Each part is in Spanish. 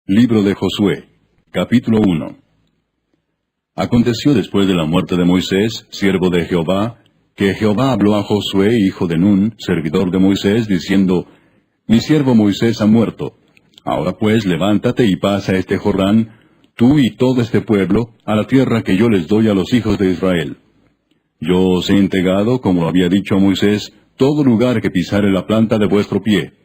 Libro de Josué, capítulo 1. Aconteció después de la muerte de Moisés, siervo de Jehová, que Jehová habló a Josué, hijo de Nun, servidor de Moisés, diciendo: Mi siervo Moisés ha muerto. Ahora pues levántate y pasa este Jordán, tú y todo este pueblo, a la tierra que yo les doy a los hijos de Israel. Yo os he entregado, como había dicho a Moisés, todo lugar que pisare la planta de vuestro pie.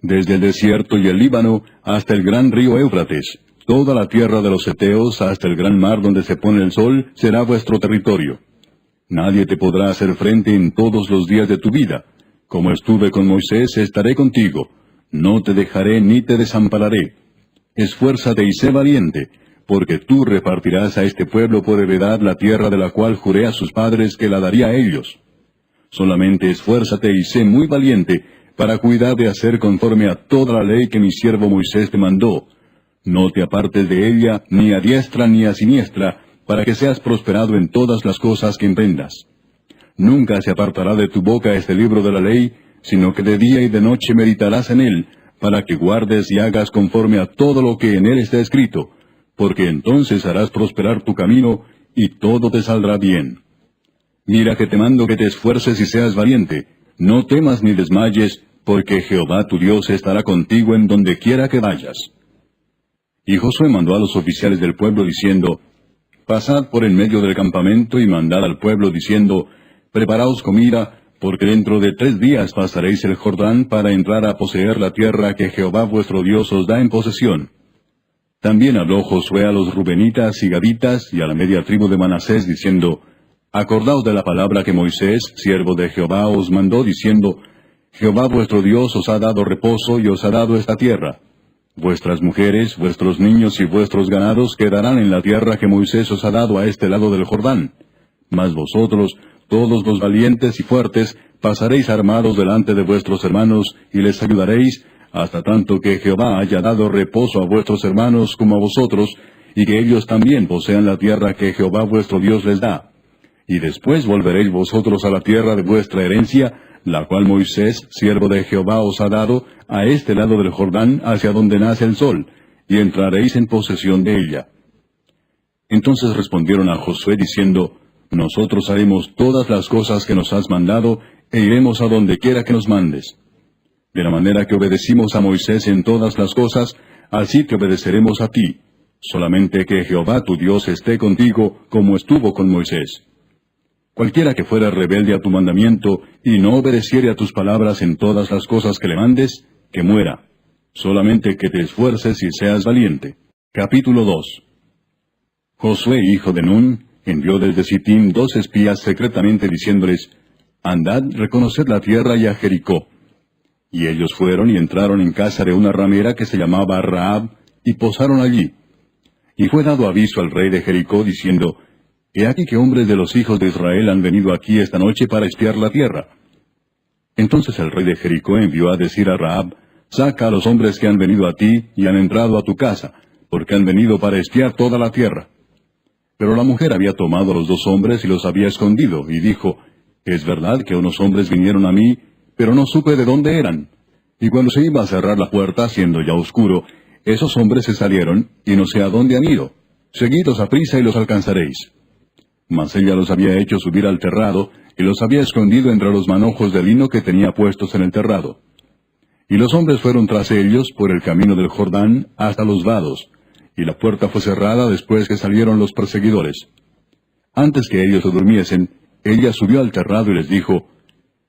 Desde el desierto y el Líbano hasta el gran río Éufrates, toda la tierra de los heteos hasta el gran mar donde se pone el sol, será vuestro territorio. Nadie te podrá hacer frente en todos los días de tu vida. Como estuve con Moisés, estaré contigo. No te dejaré ni te desampararé. Esfuérzate y sé valiente, porque tú repartirás a este pueblo por heredad la tierra de la cual juré a sus padres que la daría a ellos. Solamente esfuérzate y sé muy valiente, para cuidar de hacer conforme a toda la ley que mi siervo Moisés te mandó. No te apartes de ella, ni a diestra ni a siniestra, para que seas prosperado en todas las cosas que emprendas. Nunca se apartará de tu boca este libro de la ley, sino que de día y de noche meditarás en él, para que guardes y hagas conforme a todo lo que en él está escrito, porque entonces harás prosperar tu camino, y todo te saldrá bien. Mira que te mando que te esfuerces y seas valiente, no temas ni desmayes, porque Jehová tu Dios estará contigo en donde quiera que vayas. Y Josué mandó a los oficiales del pueblo diciendo: Pasad por en medio del campamento y mandad al pueblo diciendo: Preparaos comida, porque dentro de 3 días pasaréis el Jordán para entrar a poseer la tierra que Jehová vuestro Dios os da en posesión. También habló Josué a los rubenitas y gaditas y a la media tribu de Manasés diciendo: Acordaos de la palabra que Moisés, siervo de Jehová, os mandó diciendo: Jehová vuestro Dios os ha dado reposo y os ha dado esta tierra. Vuestras mujeres, vuestros niños y vuestros ganados quedarán en la tierra que Moisés os ha dado a este lado del Jordán. Mas vosotros, todos los valientes y fuertes, pasaréis armados delante de vuestros hermanos y les ayudaréis, hasta tanto que Jehová haya dado reposo a vuestros hermanos como a vosotros, y que ellos también posean la tierra que Jehová vuestro Dios les da. Y después volveréis vosotros a la tierra de vuestra herencia, la cual Moisés, siervo de Jehová, os ha dado, a este lado del Jordán, hacia donde nace el sol, y entraréis en posesión de ella. Entonces respondieron a Josué diciendo: Nosotros haremos todas las cosas que nos has mandado, e iremos a donde quiera que nos mandes. De la manera que obedecimos a Moisés en todas las cosas, así te obedeceremos a ti. Solamente que Jehová tu Dios esté contigo, como estuvo con Moisés. Cualquiera que fuera rebelde a tu mandamiento, y no obedeciere a tus palabras en todas las cosas que le mandes, que muera. Solamente que te esfuerces y seas valiente. Capítulo 2. Josué, hijo de Nun, envió desde Sittim 2 espías secretamente diciéndoles: Andad, reconoced la tierra y a Jericó. Y ellos fueron y entraron en casa de una ramera que se llamaba Rahab, y posaron allí. Y fue dado aviso al rey de Jericó, diciendo: He aquí que hombres de los hijos de Israel han venido aquí esta noche para espiar la tierra. Entonces el rey de Jericó envió a decir a Rahab: Saca a los hombres que han venido a ti y han entrado a tu casa, porque han venido para espiar toda la tierra. Pero la mujer había tomado a los 2 hombres y los había escondido, y dijo: Es verdad que unos hombres vinieron a mí, pero no supe de dónde eran. Y cuando se iba a cerrar la puerta, siendo ya oscuro, esos hombres se salieron, y no sé a dónde han ido. Seguidlos a prisa y los alcanzaréis. Mas ella los había hecho subir al terrado, y los había escondido entre los manojos de lino que tenía puestos en el terrado. Y los hombres fueron tras ellos por el camino del Jordán hasta los vados, y la puerta fue cerrada después que salieron los perseguidores. Antes que ellos se durmiesen, ella subió al terrado y les dijo: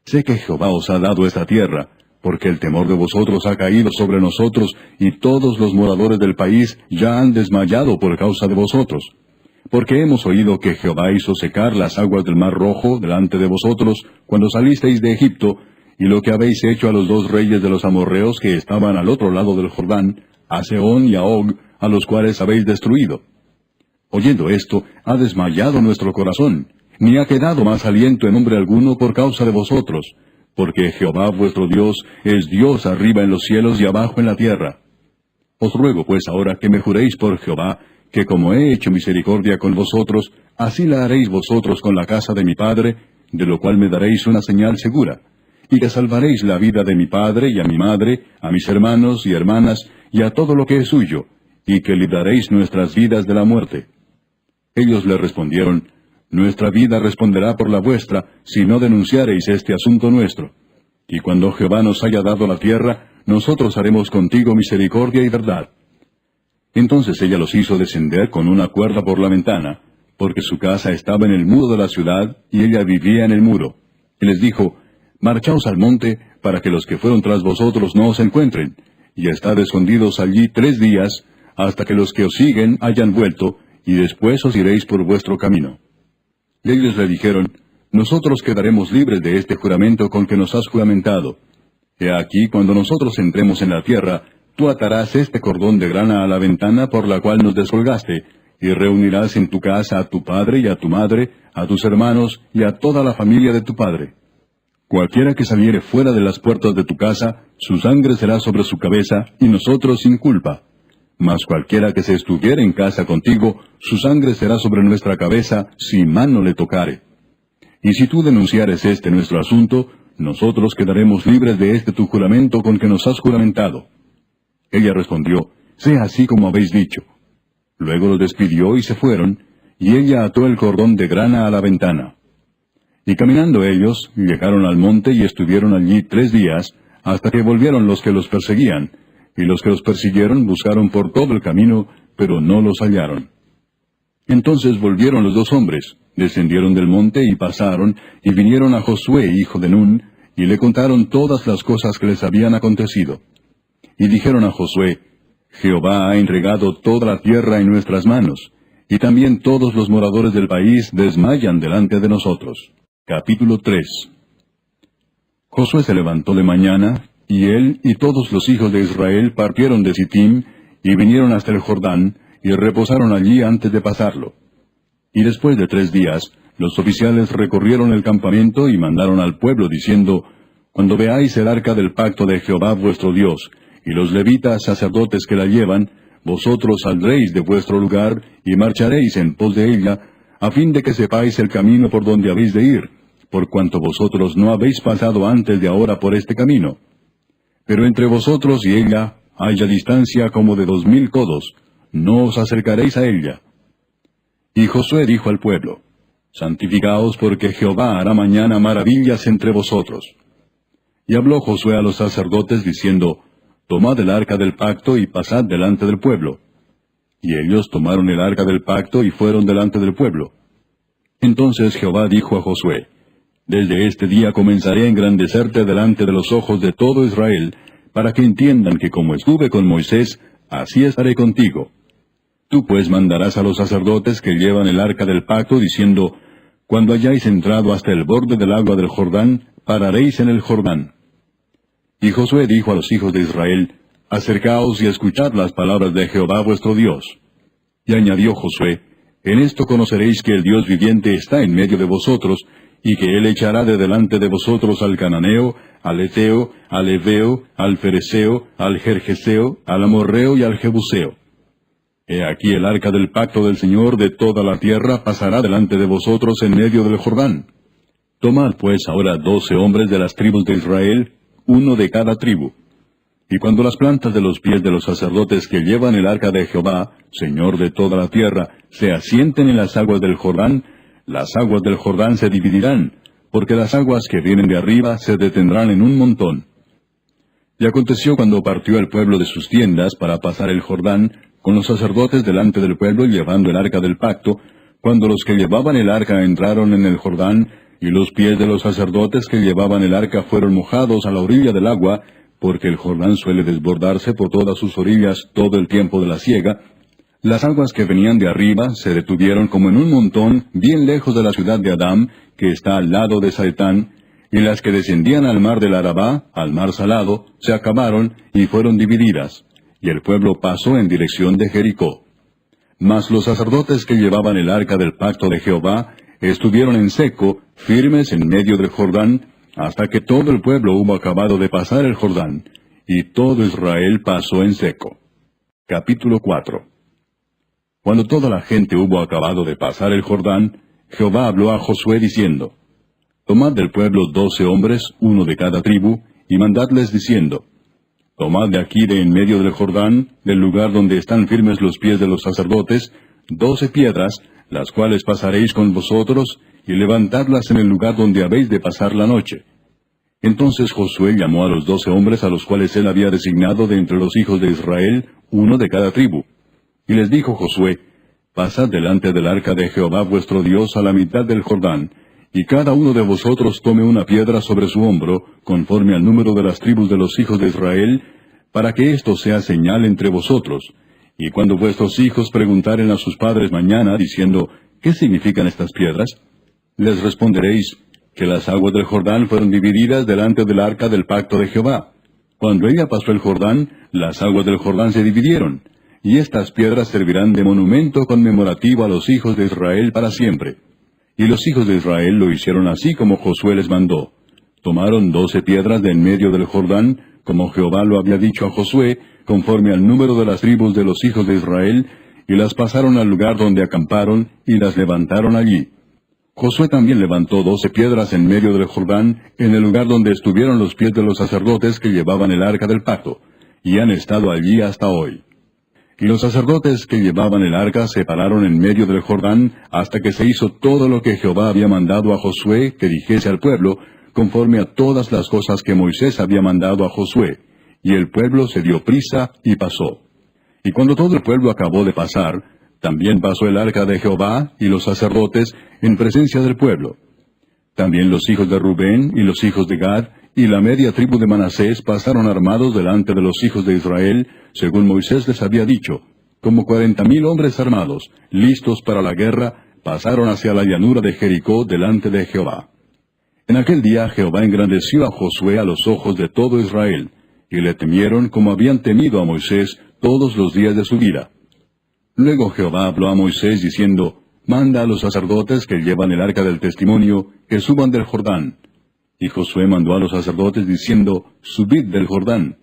Sé que Jehová os ha dado esta tierra, porque el temor de vosotros ha caído sobre nosotros, y todos los moradores del país ya han desmayado por causa de vosotros. Porque hemos oído que Jehová hizo secar las aguas del mar Rojo delante de vosotros, cuando salisteis de Egipto, y lo que habéis hecho a los 2 reyes de los amorreos que estaban al otro lado del Jordán, a Sehón y a Og, a los cuales habéis destruido. Oyendo esto, ha desmayado nuestro corazón, ni ha quedado más aliento en hombre alguno por causa de vosotros, porque Jehová vuestro Dios es Dios arriba en los cielos y abajo en la tierra. Os ruego pues ahora que me juréis por Jehová, que como he hecho misericordia con vosotros, así la haréis vosotros con la casa de mi padre, de lo cual me daréis una señal segura, y que salvaréis la vida de mi padre y a mi madre, a mis hermanos y hermanas, y a todo lo que es suyo, y que libraréis nuestras vidas de la muerte. Ellos le respondieron, Nuestra vida responderá por la vuestra, si no denunciareis este asunto nuestro. Y cuando Jehová nos haya dado la tierra, nosotros haremos contigo misericordia y verdad. Entonces ella los hizo descender con una cuerda por la ventana, porque su casa estaba en el muro de la ciudad, y ella vivía en el muro. Y les dijo, Marchaos al monte, para que los que fueron tras vosotros no os encuentren, y estad escondidos allí 3 días, hasta que los que os siguen hayan vuelto, y después os iréis por vuestro camino. Y ellos le dijeron, Nosotros quedaremos libres de este juramento con que nos has juramentado. He aquí, cuando nosotros entremos en la tierra, tú atarás este cordón de grana a la ventana por la cual nos descolgaste, y reunirás en tu casa a tu padre y a tu madre, a tus hermanos y a toda la familia de tu padre. Cualquiera que saliere fuera de las puertas de tu casa, su sangre será sobre su cabeza, y nosotros sin culpa. Mas cualquiera que se estuviere en casa contigo, su sangre será sobre nuestra cabeza, si mano le tocare. Y si tú denunciares este nuestro asunto, nosotros quedaremos libres de este tu juramento con que nos has juramentado. Ella respondió, Sea así como habéis dicho. Luego los despidió y se fueron, y ella ató el cordón de grana a la ventana. Y caminando ellos, llegaron al monte y estuvieron allí 3 días, hasta que volvieron los que los perseguían, y los que los persiguieron buscaron por todo el camino, pero no los hallaron. Entonces volvieron los 2 hombres, descendieron del monte y pasaron, y vinieron a Josué, hijo de Nun, y le contaron todas las cosas que les habían acontecido. Y dijeron a Josué, Jehová ha entregado toda la tierra en nuestras manos, y también todos los moradores del país desmayan delante de nosotros. Capítulo 3. Josué se levantó de mañana, y él y todos los hijos de Israel partieron de Sittim, y vinieron hasta el Jordán, y reposaron allí antes de pasarlo. Y después de 3 días, los oficiales recorrieron el campamento y mandaron al pueblo diciendo, Cuando veáis el arca del pacto de Jehová vuestro Dios, y los levitas sacerdotes que la llevan, vosotros saldréis de vuestro lugar y marcharéis en pos de ella, a fin de que sepáis el camino por donde habéis de ir, por cuanto vosotros no habéis pasado antes de ahora por este camino. Pero entre vosotros y ella haya distancia como de 2000 codos, no os acercaréis a ella. Y Josué dijo al pueblo, Santificaos porque Jehová hará mañana maravillas entre vosotros. Y habló Josué a los sacerdotes diciendo, Tomad el arca del pacto y pasad delante del pueblo. Y ellos tomaron el arca del pacto y fueron delante del pueblo. Entonces Jehová dijo a Josué, Desde este día comenzaré a engrandecerte delante de los ojos de todo Israel, para que entiendan que como estuve con Moisés, así estaré contigo. Tú pues mandarás a los sacerdotes que llevan el arca del pacto, diciendo, Cuando hayáis entrado hasta el borde del agua del Jordán, pararéis en el Jordán. Y Josué dijo a los hijos de Israel, Acercaos y escuchad las palabras de Jehová vuestro Dios. Y añadió Josué, En esto conoceréis que el Dios viviente está en medio de vosotros, y que Él echará de delante de vosotros al cananeo, al heteo, al heveo, al fereceo, al gergeseo, al amorreo y al jebuseo. He aquí el arca del pacto del Señor de toda la tierra pasará delante de vosotros en medio del Jordán. Tomad pues ahora 12 hombres de las tribus de Israel, uno de cada tribu. Y cuando las plantas de los pies de los sacerdotes que llevan el arca de Jehová, Señor de toda la tierra, se asienten en las aguas del Jordán, las aguas del Jordán se dividirán, porque las aguas que vienen de arriba se detendrán en un montón. Y aconteció cuando partió el pueblo de sus tiendas para pasar el Jordán, con los sacerdotes delante del pueblo llevando el arca del pacto, cuando los que llevaban el arca entraron en el Jordán, y los pies de los sacerdotes que llevaban el arca fueron mojados a la orilla del agua, porque el Jordán suele desbordarse por todas sus orillas todo el tiempo de la siega, las aguas que venían de arriba se detuvieron como en un montón bien lejos de la ciudad de Adam, que está al lado de Saetán, y las que descendían al mar del Arabá, al mar salado, se acabaron y fueron divididas, y el pueblo pasó en dirección de Jericó. Mas los sacerdotes que llevaban el arca del pacto de Jehová estuvieron en seco, firmes en medio del Jordán, hasta que todo el pueblo hubo acabado de pasar el Jordán, y todo Israel pasó en seco. Capítulo 4. Cuando toda la gente hubo acabado de pasar el Jordán, Jehová habló a Josué diciendo, Tomad del pueblo 12 hombres, uno de cada tribu, y mandadles diciendo, Tomad de aquí de en medio del Jordán, del lugar donde están firmes los pies de los sacerdotes, 12 piedras, las cuales pasaréis con vosotros, y levantadlas en el lugar donde habéis de pasar la noche. Entonces Josué llamó a los 12 hombres a los cuales él había designado de entre los hijos de Israel, uno de cada tribu. Y les dijo Josué, Pasad delante del arca de Jehová vuestro Dios a la mitad del Jordán, y cada uno de vosotros tome una piedra sobre su hombro, conforme al número de las tribus de los hijos de Israel, para que esto sea señal entre vosotros. Y cuando vuestros hijos preguntaren a sus padres mañana, diciendo, ¿qué significan estas piedras?, les responderéis, que las aguas del Jordán fueron divididas delante del arca del pacto de Jehová. Cuando ella pasó el Jordán, las aguas del Jordán se dividieron, y estas piedras servirán de monumento conmemorativo a los hijos de Israel para siempre. Y los hijos de Israel lo hicieron así como Josué les mandó. Tomaron 12 piedras de en medio del Jordán, como Jehová lo había dicho a Josué, conforme al número de las tribus de los hijos de Israel, y las pasaron al lugar donde acamparon, y las levantaron allí. Josué también levantó 12 piedras en medio del Jordán, en el lugar donde estuvieron los pies de los sacerdotes que llevaban el arca del pacto, y han estado allí hasta hoy. Y los sacerdotes que llevaban el arca se pararon en medio del Jordán, hasta que se hizo todo lo que Jehová había mandado a Josué que dijese al pueblo, conforme a todas las cosas que Moisés había mandado a Josué. Y el pueblo se dio prisa y pasó. Y cuando todo el pueblo acabó de pasar, también pasó el arca de Jehová y los sacerdotes en presencia del pueblo. También los hijos de Rubén y los hijos de Gad y la media tribu de Manasés pasaron armados delante de los hijos de Israel, según Moisés les había dicho. Como 40,000 hombres armados, listos para la guerra, pasaron hacia la llanura de Jericó delante de Jehová. En aquel día Jehová engrandeció a Josué a los ojos de todo Israel, y le temieron como habían temido a Moisés todos los días de su vida. Luego Jehová habló a Moisés diciendo, Manda a los sacerdotes que llevan el arca del testimonio, que suban del Jordán. Y Josué mandó a los sacerdotes diciendo, Subid del Jordán.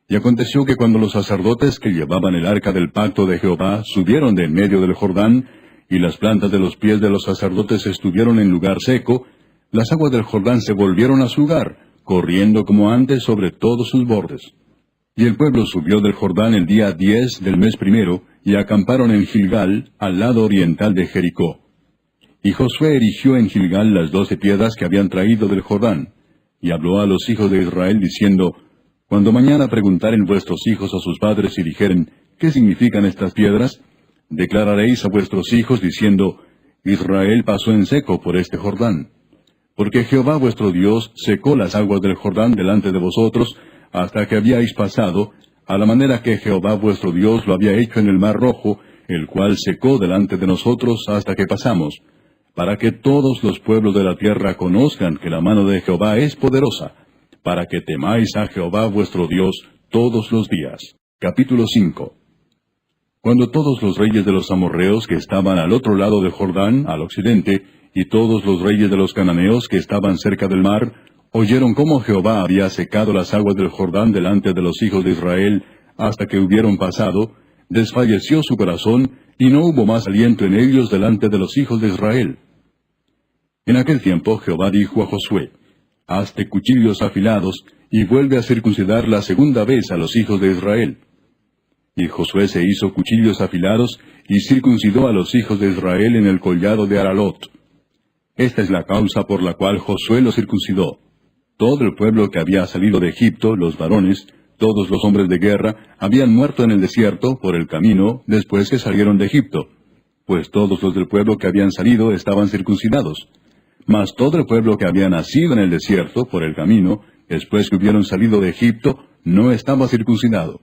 Y aconteció que cuando los sacerdotes que llevaban el arca del pacto de Jehová subieron de en medio del Jordán, y las plantas de los pies de los sacerdotes estuvieron en lugar seco, las aguas del Jordán se volvieron a su lugar, corriendo como antes sobre todos sus bordes. Y el pueblo subió del Jordán el día 10 del mes primero, y acamparon en Gilgal, al lado oriental de Jericó. Y Josué erigió en Gilgal las 12 piedras que habían traído del Jordán, y habló a los hijos de Israel diciendo, Cuando mañana preguntaren vuestros hijos a sus padres y dijeren, ¿qué significan estas piedras?, declararéis a vuestros hijos diciendo, Israel pasó en seco por este Jordán. Porque Jehová vuestro Dios secó las aguas del Jordán delante de vosotros, hasta que habíais pasado, a la manera que Jehová vuestro Dios lo había hecho en el mar Rojo, el cual secó delante de nosotros hasta que pasamos, para que todos los pueblos de la tierra conozcan que la mano de Jehová es poderosa, para que temáis a Jehová vuestro Dios todos los días. Capítulo 5. Cuando todos los reyes de los amorreos que estaban al otro lado del Jordán, al occidente, y todos los reyes de los cananeos que estaban cerca del mar, oyeron cómo Jehová había secado las aguas del Jordán delante de los hijos de Israel, hasta que hubieron pasado, desfalleció su corazón, y no hubo más aliento en ellos delante de los hijos de Israel. En aquel tiempo Jehová dijo a Josué, Hazte cuchillos afilados, y vuelve a circuncidar la segunda vez a los hijos de Israel. Y Josué se hizo cuchillos afilados, y circuncidó a los hijos de Israel en el collado de Aralot. Esta es la causa por la cual Josué los circuncidó. Todo el pueblo que había salido de Egipto, los varones, todos los hombres de guerra, habían muerto en el desierto, por el camino, después que salieron de Egipto, pues todos los del pueblo que habían salido estaban circuncidados. Mas todo el pueblo que había nacido en el desierto, por el camino, después que hubieron salido de Egipto, no estaba circuncidado.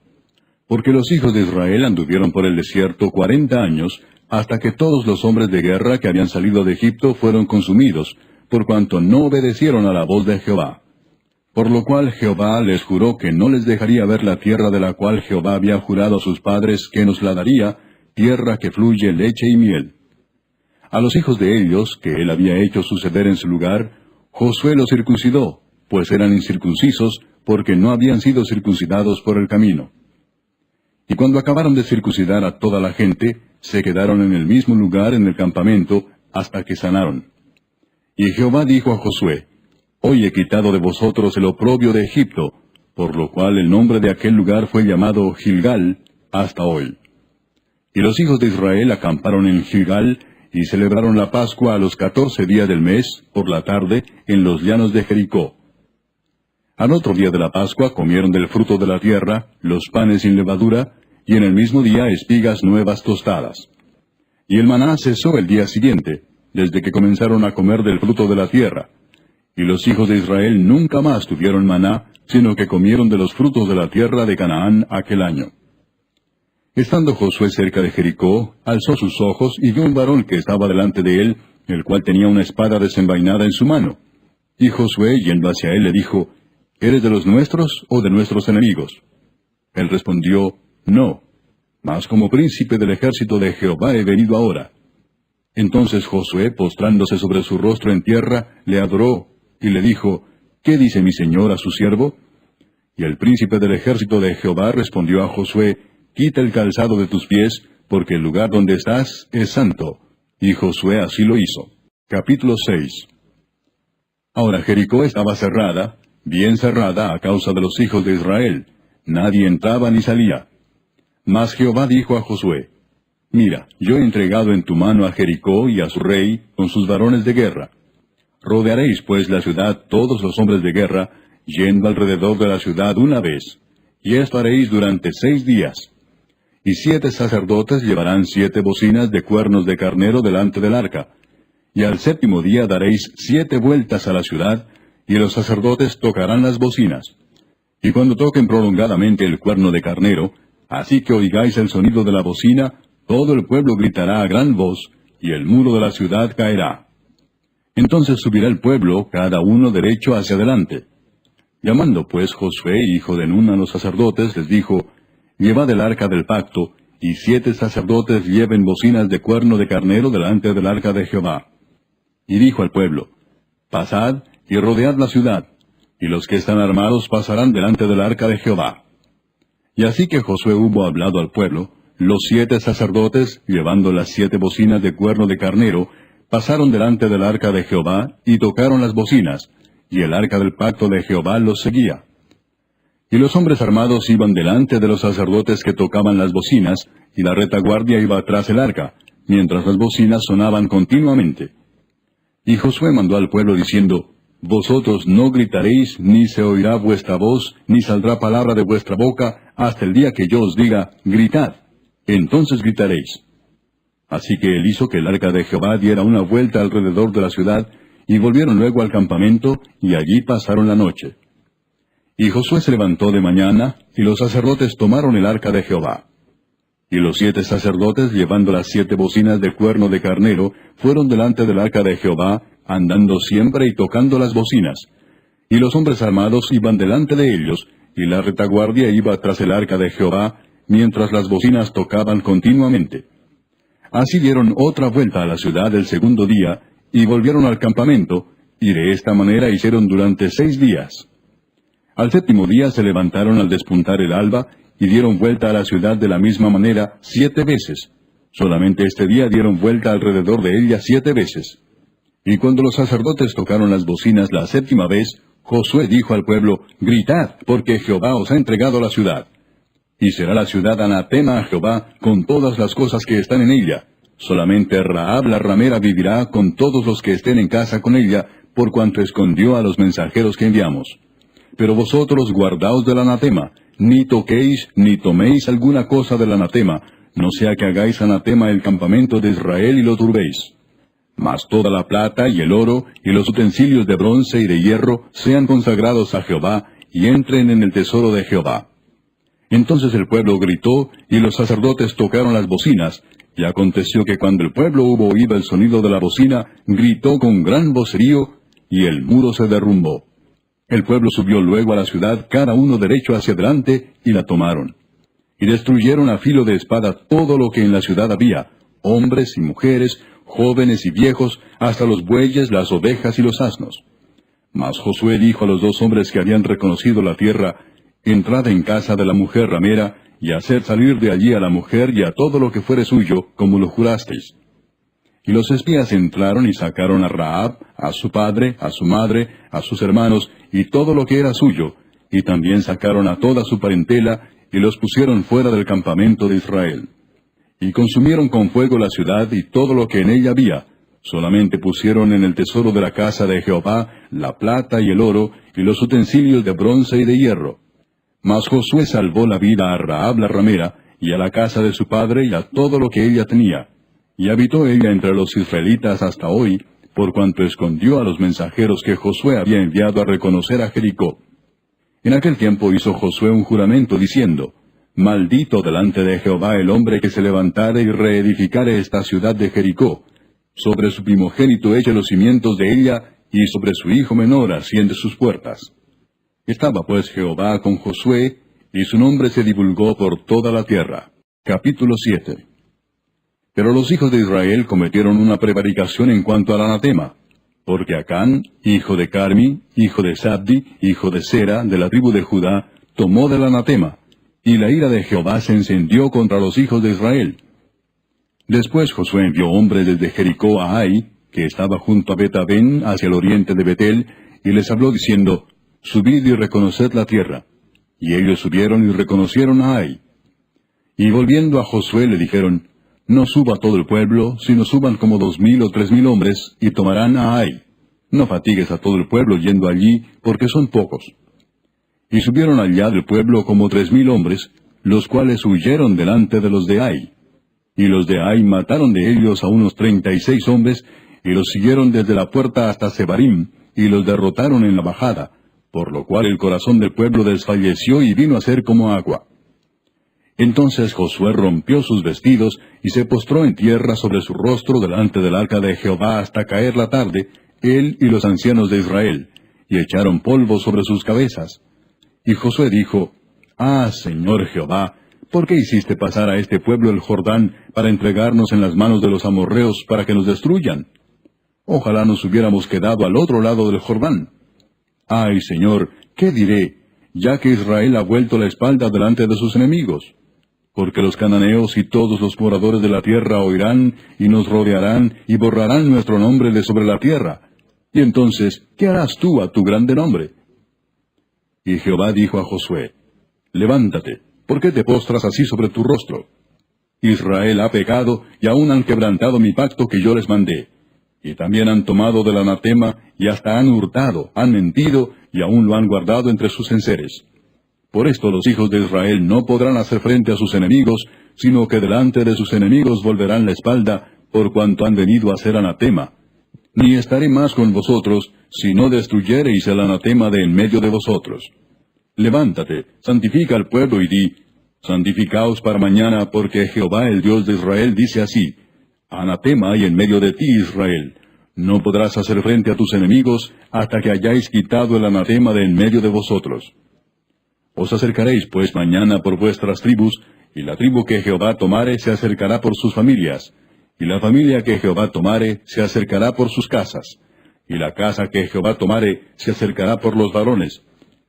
Porque los hijos de Israel anduvieron por el desierto 40 años, hasta que todos los hombres de guerra que habían salido de Egipto fueron consumidos, por cuanto no obedecieron a la voz de Jehová. Por lo cual Jehová les juró que no les dejaría ver la tierra de la cual Jehová había jurado a sus padres que nos la daría, tierra que fluye leche y miel. A los hijos de ellos, que él había hecho suceder en su lugar, Josué los circuncidó, pues eran incircuncisos, porque no habían sido circuncidados por el camino. Y cuando acabaron de circuncidar a toda la gente, se quedaron en el mismo lugar en el campamento, hasta que sanaron. Y Jehová dijo a Josué, Hoy he quitado de vosotros el oprobio de Egipto, por lo cual el nombre de aquel lugar fue llamado Gilgal hasta hoy. Y los hijos de Israel acamparon en Gilgal, y celebraron la Pascua a los 14 días del mes, por la tarde, en los llanos de Jericó. Al otro día de la Pascua comieron del fruto de la tierra, los panes sin levadura, y en el mismo día espigas nuevas tostadas. Y el maná cesó el día siguiente, desde que comenzaron a comer del fruto de la tierra. Y los hijos de Israel nunca más tuvieron maná, sino que comieron de los frutos de la tierra de Canaán aquel año. Estando Josué cerca de Jericó, alzó sus ojos y vio un varón que estaba delante de él, el cual tenía una espada desenvainada en su mano. Y Josué, yendo hacia él, le dijo, ¿Eres de los nuestros o de nuestros enemigos? Él respondió, No, mas como príncipe del ejército de Jehová he venido ahora. Entonces Josué, postrándose sobre su rostro en tierra, le adoró, y le dijo, ¿Qué dice mi señor a su siervo? Y el príncipe del ejército de Jehová respondió a Josué, Quita el calzado de tus pies, porque el lugar donde estás es santo. Y Josué así lo hizo. Capítulo 6. Ahora Jericó estaba cerrada, bien cerrada a causa de los hijos de Israel. Nadie entraba ni salía. Mas Jehová dijo a Josué, Mira, yo he entregado en tu mano a Jericó y a su rey con sus varones de guerra. Rodearéis pues la ciudad todos los hombres de guerra, yendo alrededor de la ciudad una vez. Y esto haréis durante 6 días. Y 7 sacerdotes llevarán 7 bocinas de cuernos de carnero delante del arca. Y al 7º día daréis 7 vueltas a la ciudad, y los sacerdotes tocarán las bocinas. Y cuando toquen prolongadamente el cuerno de carnero, así que oigáis el sonido de la bocina, todo el pueblo gritará a gran voz, y el muro de la ciudad caerá. Entonces subirá el pueblo, cada uno derecho hacia adelante. Llamando pues Josué, hijo de Nun, a los sacerdotes, les dijo, Llevad el arca del pacto, y 7 sacerdotes lleven bocinas de cuerno de carnero delante del arca de Jehová. Y dijo al pueblo, Pasad y rodead la ciudad, y los que están armados pasarán delante del arca de Jehová. Y así que Josué hubo hablado al pueblo, los 7 sacerdotes, llevando las 7 bocinas de cuerno de carnero, pasaron delante del arca de Jehová, y tocaron las bocinas, y el arca del pacto de Jehová los seguía. Y los hombres armados iban delante de los sacerdotes que tocaban las bocinas, y la retaguardia iba tras el arca, mientras las bocinas sonaban continuamente. Y Josué mandó al pueblo diciendo, Vosotros no gritaréis, ni se oirá vuestra voz, ni saldrá palabra de vuestra boca, hasta el día que yo os diga, gritad. Entonces gritaréis. Así que él hizo que el arca de Jehová diera una vuelta alrededor de la ciudad, y volvieron luego al campamento, y allí pasaron la noche. Y Josué se levantó de mañana, y los sacerdotes tomaron el arca de Jehová. Y los 7 sacerdotes, llevando las 7 bocinas de cuerno de carnero, fueron delante del arca de Jehová, andando siempre y tocando las bocinas. Y los hombres armados iban delante de ellos, y la retaguardia iba tras el arca de Jehová, mientras las bocinas tocaban continuamente. Así dieron otra vuelta a la ciudad el 2º día, y volvieron al campamento, y de esta manera hicieron durante 6 días. Al 7º día se levantaron al despuntar el alba, y dieron vuelta a la ciudad de la misma manera 7 veces. Solamente este día dieron vuelta alrededor de ella 7 veces. Y cuando los sacerdotes tocaron las bocinas la 7ª vez, Josué dijo al pueblo, Gritad, porque Jehová os ha entregado la ciudad. Y será la ciudad anatema a Jehová con todas las cosas que están en ella. Solamente Rahab la ramera vivirá con todos los que estén en casa con ella, por cuanto escondió a los mensajeros que enviamos. Pero vosotros guardaos del anatema, ni toquéis ni toméis alguna cosa del anatema, no sea que hagáis anatema el campamento de Israel y lo turbéis. Mas toda la plata y el oro y los utensilios de bronce y de hierro sean consagrados a Jehová, y entren en el tesoro de Jehová. Entonces el pueblo gritó, y los sacerdotes tocaron las bocinas, y aconteció que cuando el pueblo hubo oído el sonido de la bocina, gritó con gran vocerío, y el muro se derrumbó. El pueblo subió luego a la ciudad, cada uno derecho hacia adelante, y la tomaron. Y destruyeron a filo de espada todo lo que en la ciudad había, hombres y mujeres, jóvenes y viejos, hasta los bueyes, las ovejas y los asnos. Mas Josué dijo a los 2 hombres que habían reconocido la tierra, Entrad en casa de la mujer ramera, y haced salir de allí a la mujer y a todo lo que fuere suyo, como lo jurasteis. Y los espías entraron y sacaron a Rahab, a su padre, a su madre, a sus hermanos, y todo lo que era suyo, y también sacaron a toda su parentela, y los pusieron fuera del campamento de Israel. Y consumieron con fuego la ciudad y todo lo que en ella había. Solamente pusieron en el tesoro de la casa de Jehová la plata y el oro, y los utensilios de bronce y de hierro. Mas Josué salvó la vida a Rahab la ramera, y a la casa de su padre, y a todo lo que ella tenía. Y habitó ella entre los israelitas hasta hoy, por cuanto escondió a los mensajeros que Josué había enviado a reconocer a Jericó. En aquel tiempo hizo Josué un juramento, diciendo: Maldito delante de Jehová el hombre que se levantare y reedificare esta ciudad de Jericó. Sobre su primogénito eche los cimientos de ella, y sobre su hijo menor asciende sus puertas. Estaba pues Jehová con Josué, y su nombre se divulgó por toda la tierra. Capítulo 7. Pero los hijos de Israel cometieron una prevaricación en cuanto al anatema, porque Acán, hijo de Carmi, hijo de Sabdi, hijo de Sera, de la tribu de Judá, tomó del anatema, y la ira de Jehová se encendió contra los hijos de Israel. Después Josué envió hombres desde Jericó a Ai, que estaba junto a Bet-Aven, hacia el oriente de Betel, y les habló diciendo: Subid y reconoced la tierra. Y ellos subieron y reconocieron a Ai. Y volviendo a Josué le dijeron: No suba todo el pueblo, sino suban como 2,000 o 3,000 hombres, y tomarán a Ai. No fatigues a todo el pueblo yendo allí, porque son pocos. Y subieron allá del pueblo como 3,000 hombres, los cuales huyeron delante de los de Ai. Y los de Ai mataron de ellos a unos 36 hombres, y los siguieron desde la puerta hasta Sebarim, y los derrotaron en la bajada, por lo cual el corazón del pueblo desfalleció y vino a ser como agua. Entonces Josué rompió sus vestidos, y se postró en tierra sobre su rostro delante del arca de Jehová hasta caer la tarde, él y los ancianos de Israel, y echaron polvo sobre sus cabezas. Y Josué dijo: Ah, Señor Jehová, ¿por qué hiciste pasar a este pueblo el Jordán para entregarnos en las manos de los amorreos para que nos destruyan? Ojalá nos hubiéramos quedado al otro lado del Jordán. Ay, Señor, ¿qué diré, ya que Israel ha vuelto la espalda delante de sus enemigos? Porque los cananeos y todos los moradores de la tierra oirán, y nos rodearán, y borrarán nuestro nombre de sobre la tierra. Y entonces, ¿qué harás tú a tu grande nombre? Y Jehová dijo a Josué: Levántate, ¿por qué te postras así sobre tu rostro? Israel ha pecado, y aún han quebrantado mi pacto que yo les mandé. Y también han tomado del anatema, y hasta han hurtado, han mentido, y aún lo han guardado entre sus enseres. Por esto los hijos de Israel no podrán hacer frente a sus enemigos, sino que delante de sus enemigos volverán la espalda, por cuanto han venido a ser anatema. Ni estaré más con vosotros, si no destruyereis el anatema de en medio de vosotros. Levántate, santifica al pueblo y di: Santificaos para mañana, porque Jehová el Dios de Israel dice así: Anatema hay en medio de ti, Israel. No podrás hacer frente a tus enemigos hasta que hayáis quitado el anatema de en medio de vosotros. Os acercaréis pues mañana por vuestras tribus, y la tribu que Jehová tomare se acercará por sus familias, y la familia que Jehová tomare se acercará por sus casas, y la casa que Jehová tomare se acercará por los varones.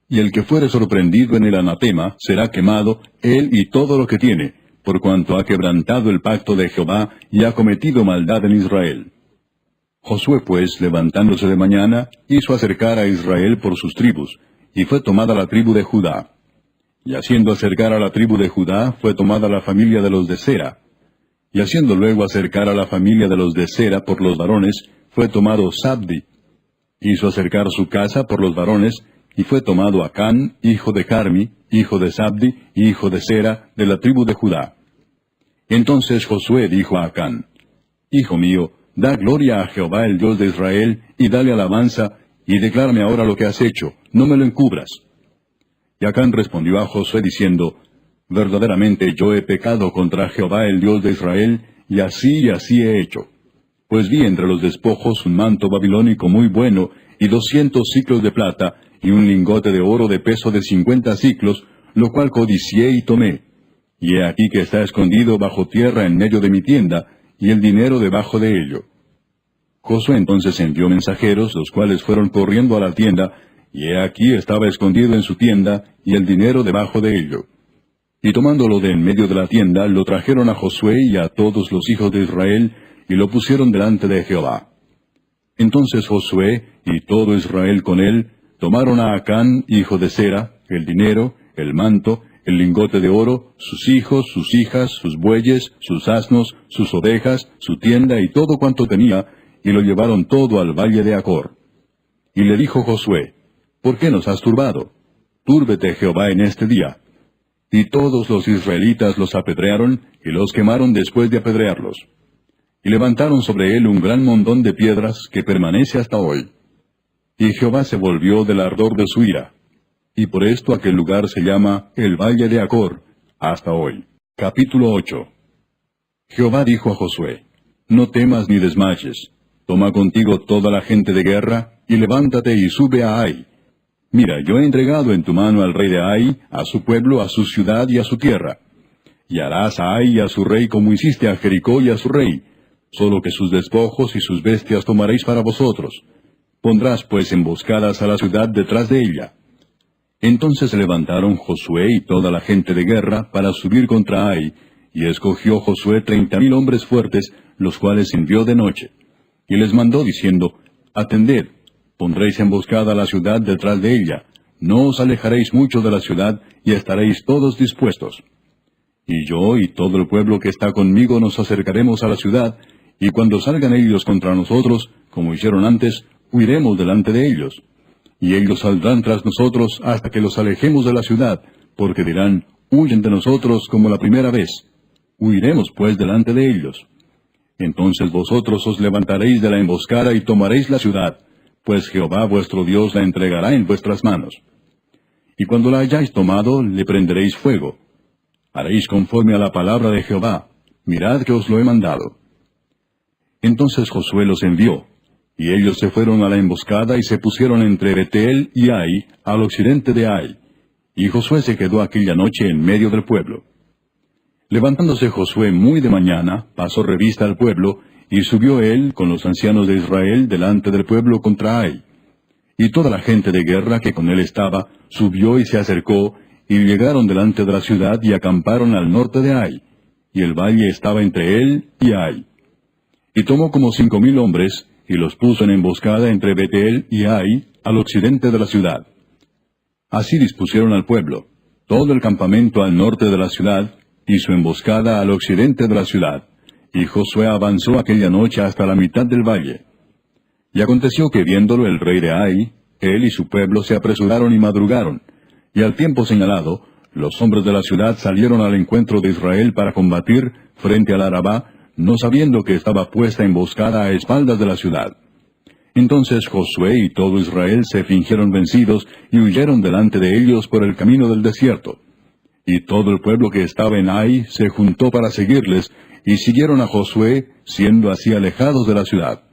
Y el que fuere sorprendido en el anatema será quemado, él y todo lo que tiene, por cuanto ha quebrantado el pacto de Jehová y ha cometido maldad en Israel. Josué pues, levantándose de mañana, hizo acercar a Israel por sus tribus, y fue tomada la tribu de Judá. Y haciendo acercar a la tribu de Judá, fue tomada la familia de los de Sera. Y haciendo luego acercar a la familia de los de Sera por los varones, fue tomado Sabdi. Hizo acercar su casa por los varones, y fue tomado Acán, hijo de Carmi, hijo de Sabdi, hijo de Sera, de la tribu de Judá. Entonces Josué dijo a Acán: Hijo mío, da gloria a Jehová el Dios de Israel, y dale alabanza, y declárame ahora lo que has hecho, no me lo encubras. Y Acán respondió a Josué diciendo: Verdaderamente yo he pecado contra Jehová el Dios de Israel, y así he hecho. Pues vi entre los despojos un manto babilónico muy bueno, y 200 siclos de plata, y un lingote de oro de peso de 50 siclos, lo cual codicié y tomé. Y he aquí que está escondido bajo tierra en medio de mi tienda, y el dinero debajo de ello. Josué entonces envió mensajeros, los cuales fueron corriendo a la tienda, y he aquí estaba escondido en su tienda, y el dinero debajo de ello. Y tomándolo de en medio de la tienda, lo trajeron a Josué y a todos los hijos de Israel, y lo pusieron delante de Jehová. Entonces Josué, y todo Israel con él, tomaron a Acán, hijo de Sera, el dinero, el manto, el lingote de oro, sus hijos, sus hijas, sus bueyes, sus asnos, sus ovejas, su tienda y todo cuanto tenía, y lo llevaron todo al valle de Acor. Y le dijo Josué, ¿por qué nos has turbado? Túrbete Jehová en este día. Y todos los israelitas los apedrearon, y los quemaron después de apedrearlos. Y levantaron sobre él un gran montón de piedras que permanece hasta hoy. Y Jehová se volvió del ardor de su ira. Y por esto aquel lugar se llama el Valle de Acor, hasta hoy. Capítulo 8. Jehová dijo a Josué, no temas ni desmayes. Toma contigo toda la gente de guerra, y levántate y sube a Ai. Mira, yo he entregado en tu mano al rey de Ai, a su pueblo, a su ciudad y a su tierra. Y harás a Ai y a su rey como hiciste a Jericó y a su rey, solo que sus despojos y sus bestias tomaréis para vosotros. Pondrás pues emboscadas a la ciudad detrás de ella. Entonces se levantaron Josué y toda la gente de guerra para subir contra Ai, y escogió Josué 30,000 hombres fuertes, los cuales envió de noche. Y les mandó diciendo, atended, pondréis emboscada a la ciudad detrás de ella, no os alejaréis mucho de la ciudad, y estaréis todos dispuestos. Y yo y todo el pueblo que está conmigo nos acercaremos a la ciudad, y cuando salgan ellos contra nosotros, como hicieron antes, huiremos delante de ellos. Y ellos saldrán tras nosotros hasta que los alejemos de la ciudad, porque dirán, huyen de nosotros como la primera vez. Huiremos pues delante de ellos. Entonces vosotros os levantaréis de la emboscada y tomaréis la ciudad, pues Jehová vuestro Dios la entregará en vuestras manos. Y cuando la hayáis tomado, le prenderéis fuego. Haréis conforme a la palabra de Jehová. Mirad que os lo he mandado. Entonces Josué los envió, y ellos se fueron a la emboscada y se pusieron entre Betel y Ai, al occidente de Ai. Y Josué se quedó aquella noche en medio del pueblo. Levantándose Josué muy de mañana, pasó revista al pueblo, y subió él con los ancianos de Israel delante del pueblo contra Ai. Y toda la gente de guerra que con él estaba, subió y se acercó, y llegaron delante de la ciudad y acamparon al norte de Ai, y el valle estaba entre él y Ai. Y tomó como 5,000 hombres, y los puso en emboscada entre Betel y Ai, al occidente de la ciudad. Así dispusieron al pueblo, todo el campamento al norte de la ciudad, y su emboscada al occidente de la ciudad. Y Josué avanzó aquella noche hasta la mitad del valle. Y aconteció que viéndolo el rey de Ai, él y su pueblo se apresuraron y madrugaron, y al tiempo señalado, los hombres de la ciudad salieron al encuentro de Israel para combatir frente al Arabá, no sabiendo que estaba puesta emboscada a espaldas de la ciudad. Entonces Josué y todo Israel se fingieron vencidos y huyeron delante de ellos por el camino del desierto. Y todo el pueblo que estaba en Ai se juntó para seguirles, y siguieron a Josué, siendo así alejados de la ciudad.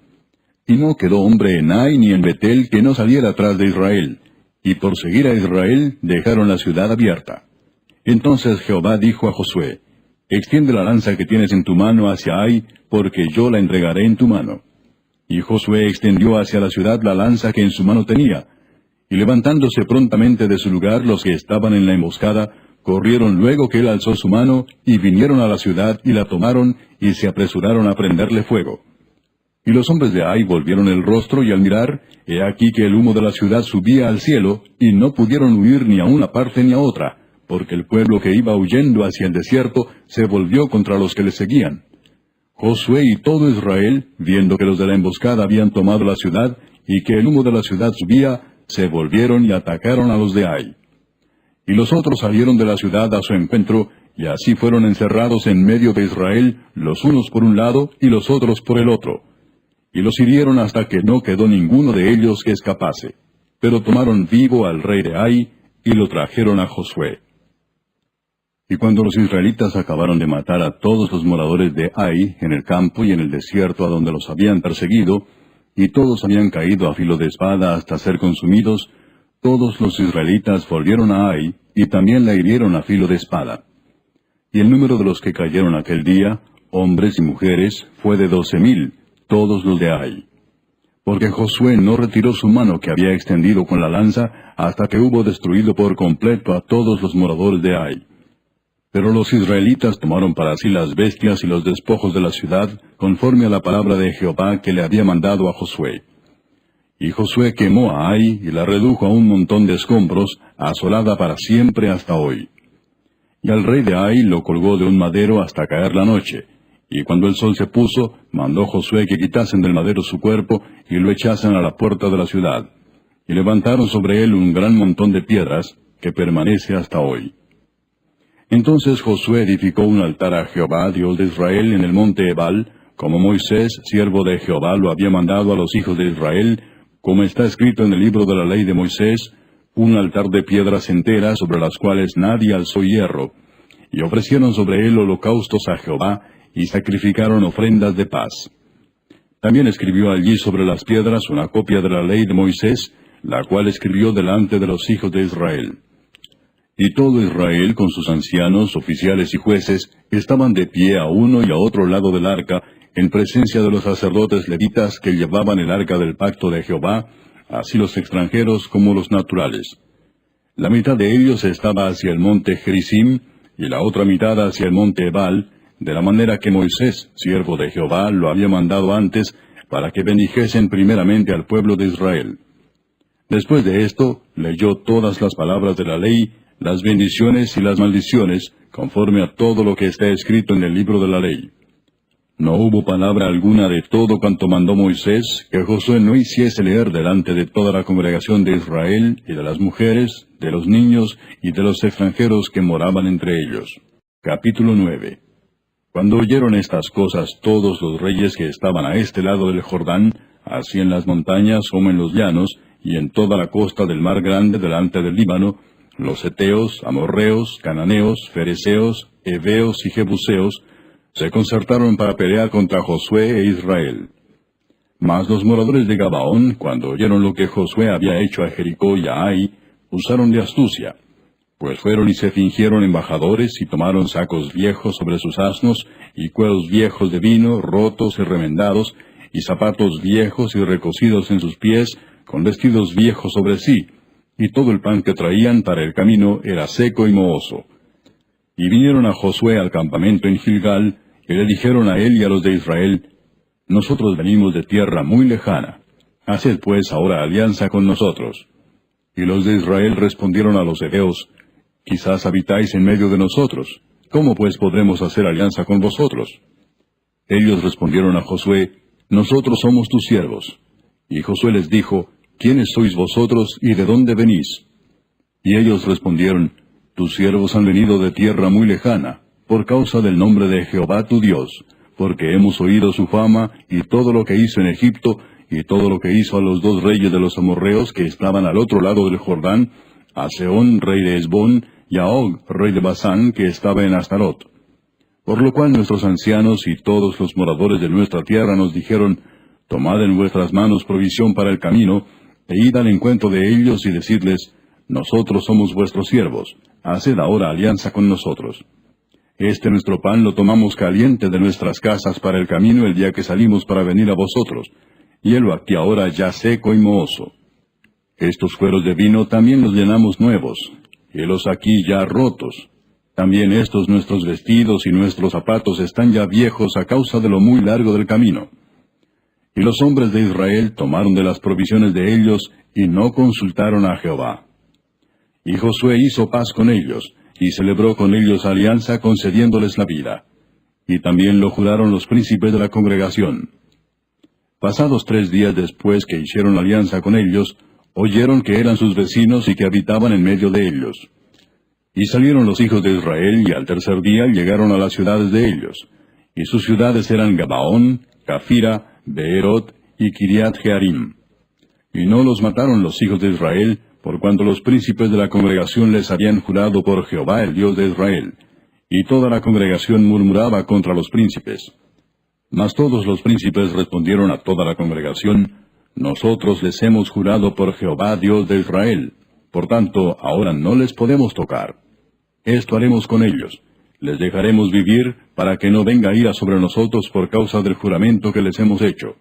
Y no quedó hombre en Ai ni en Betel que no saliera atrás de Israel, y por seguir a Israel dejaron la ciudad abierta. Entonces Jehová dijo a Josué, extiende la lanza que tienes en tu mano hacia Ai, porque yo la entregaré en tu mano. Y Josué extendió hacia la ciudad la lanza que en su mano tenía, y levantándose prontamente de su lugar los que estaban en la emboscada, corrieron luego que él alzó su mano, y vinieron a la ciudad, y la tomaron, y se apresuraron a prenderle fuego. Y los hombres de Ai volvieron el rostro, y al mirar, he aquí que el humo de la ciudad subía al cielo, y no pudieron huir ni a una parte ni a otra, porque el pueblo que iba huyendo hacia el desierto se volvió contra los que le seguían. Josué y todo Israel, viendo que los de la emboscada habían tomado la ciudad, y que el humo de la ciudad subía, se volvieron y atacaron a los de Ai. Y los otros salieron de la ciudad a su encuentro, y así fueron encerrados en medio de Israel, los unos por un lado y los otros por el otro. Y los hirieron hasta que no quedó ninguno de ellos que escapase. Pero tomaron vivo al rey de Ai, y lo trajeron a Josué. Y cuando los israelitas acabaron de matar a todos los moradores de Ai, en el campo y en el desierto a donde los habían perseguido, y todos habían caído a filo de espada hasta ser consumidos, todos los israelitas volvieron a Ai, y también la hirieron a filo de espada. Y el número de los que cayeron aquel día, hombres y mujeres, fue de 12,000, todos los de Ai. Porque Josué no retiró su mano que había extendido con la lanza, hasta que hubo destruido por completo a todos los moradores de Ai. Pero los israelitas tomaron para sí las bestias y los despojos de la ciudad, conforme a la palabra de Jehová que le había mandado a Josué. Y Josué quemó a Ai y la redujo a un montón de escombros, asolada para siempre hasta hoy. Y al rey de Ai lo colgó de un madero hasta caer la noche. Y cuando el sol se puso, mandó Josué que quitasen del madero su cuerpo y lo echasen a la puerta de la ciudad. Y levantaron sobre él un gran montón de piedras, que permanece hasta hoy. Entonces Josué edificó un altar a Jehová, Dios de Israel, en el monte Ebal, como Moisés, siervo de Jehová, lo había mandado a los hijos de Israel, como está escrito en el libro de la ley de Moisés, un altar de piedras enteras sobre las cuales nadie alzó hierro. Y ofrecieron sobre él holocaustos a Jehová, y sacrificaron ofrendas de paz. También escribió allí sobre las piedras una copia de la ley de Moisés, la cual escribió delante de los hijos de Israel. Y todo Israel, con sus ancianos, oficiales y jueces, estaban de pie a uno y a otro lado del arca, en presencia de los sacerdotes levitas que llevaban el arca del pacto de Jehová, así los extranjeros como los naturales. La mitad de ellos estaba hacia el monte Gerizim, y la otra mitad hacia el monte Ebal, de la manera que Moisés, siervo de Jehová, lo había mandado antes, para que bendijesen primeramente al pueblo de Israel. Después de esto, leyó todas las palabras de la ley, las bendiciones y las maldiciones, conforme a todo lo que está escrito en el libro de la ley. No hubo palabra alguna de todo cuanto mandó Moisés, que Josué no hiciese leer delante de toda la congregación de Israel, y de las mujeres, de los niños, y de los extranjeros que moraban entre ellos. Capítulo 9. Cuando oyeron estas cosas todos los reyes que estaban a este lado del Jordán, así en las montañas como en los llanos, y en toda la costa del mar grande delante del Líbano, los heteos, amorreos, cananeos, fereceos, heveos y jebuseos, se concertaron para pelear contra Josué e Israel. Mas los moradores de Gabaón, cuando oyeron lo que Josué había hecho a Jericó y a Ai, usaron de astucia, pues fueron y se fingieron embajadores y tomaron sacos viejos sobre sus asnos, y cueros viejos de vino, rotos y remendados, y zapatos viejos y recocidos en sus pies, con vestidos viejos sobre sí, y todo el pan que traían para el camino era seco y mohoso. Y vinieron a Josué al campamento en Gilgal, y le dijeron a él y a los de Israel, Nosotros venimos de tierra muy lejana, haced pues ahora alianza con nosotros. Y los de Israel respondieron a los heveos, Quizás habitáis en medio de nosotros, ¿cómo pues podremos hacer alianza con vosotros? Ellos respondieron a Josué, Nosotros somos tus siervos. Y Josué les dijo, ¿Quiénes sois vosotros y de dónde venís? Y ellos respondieron, Tus siervos han venido de tierra muy lejana, por causa del nombre de Jehová tu Dios, porque hemos oído su fama y todo lo que hizo en Egipto, y todo lo que hizo a los dos reyes de los amorreos que estaban al otro lado del Jordán, a Sehón, rey de Hesbón, y a Og, rey de Basán, que estaba en Astarot. Por lo cual nuestros ancianos y todos los moradores de nuestra tierra nos dijeron, Tomad en vuestras manos provisión para el camino, e id al encuentro de ellos y decidles, Nosotros somos vuestros siervos, haced ahora alianza con nosotros. Este nuestro pan lo tomamos caliente de nuestras casas para el camino el día que salimos para venir a vosotros, y helo aquí ahora ya seco y mohoso. Estos cueros de vino también los llenamos nuevos, helos aquí ya rotos. También estos nuestros vestidos y nuestros zapatos están ya viejos a causa de lo muy largo del camino. Y los hombres de Israel tomaron de las provisiones de ellos, y no consultaron a Jehová. Y Josué hizo paz con ellos, y celebró con ellos alianza concediéndoles la vida. Y también lo juraron los príncipes de la congregación. Pasados 3 días después que hicieron alianza con ellos, oyeron que eran sus vecinos y que habitaban en medio de ellos. Y salieron los hijos de Israel, y al tercer día llegaron a las ciudades de ellos. Y sus ciudades eran Gabaón, Cafira, Beerot y Kiriat Jearim. Y no los mataron los hijos de Israel, por cuanto los príncipes de la congregación les habían jurado por Jehová el Dios de Israel. Y toda la congregación murmuraba contra los príncipes. Mas todos los príncipes respondieron a toda la congregación, Nosotros les hemos jurado por Jehová Dios de Israel. Por tanto, ahora no les podemos tocar. Esto haremos con ellos. Les dejaremos vivir, para que no venga ira sobre nosotros por causa del juramento que les hemos hecho.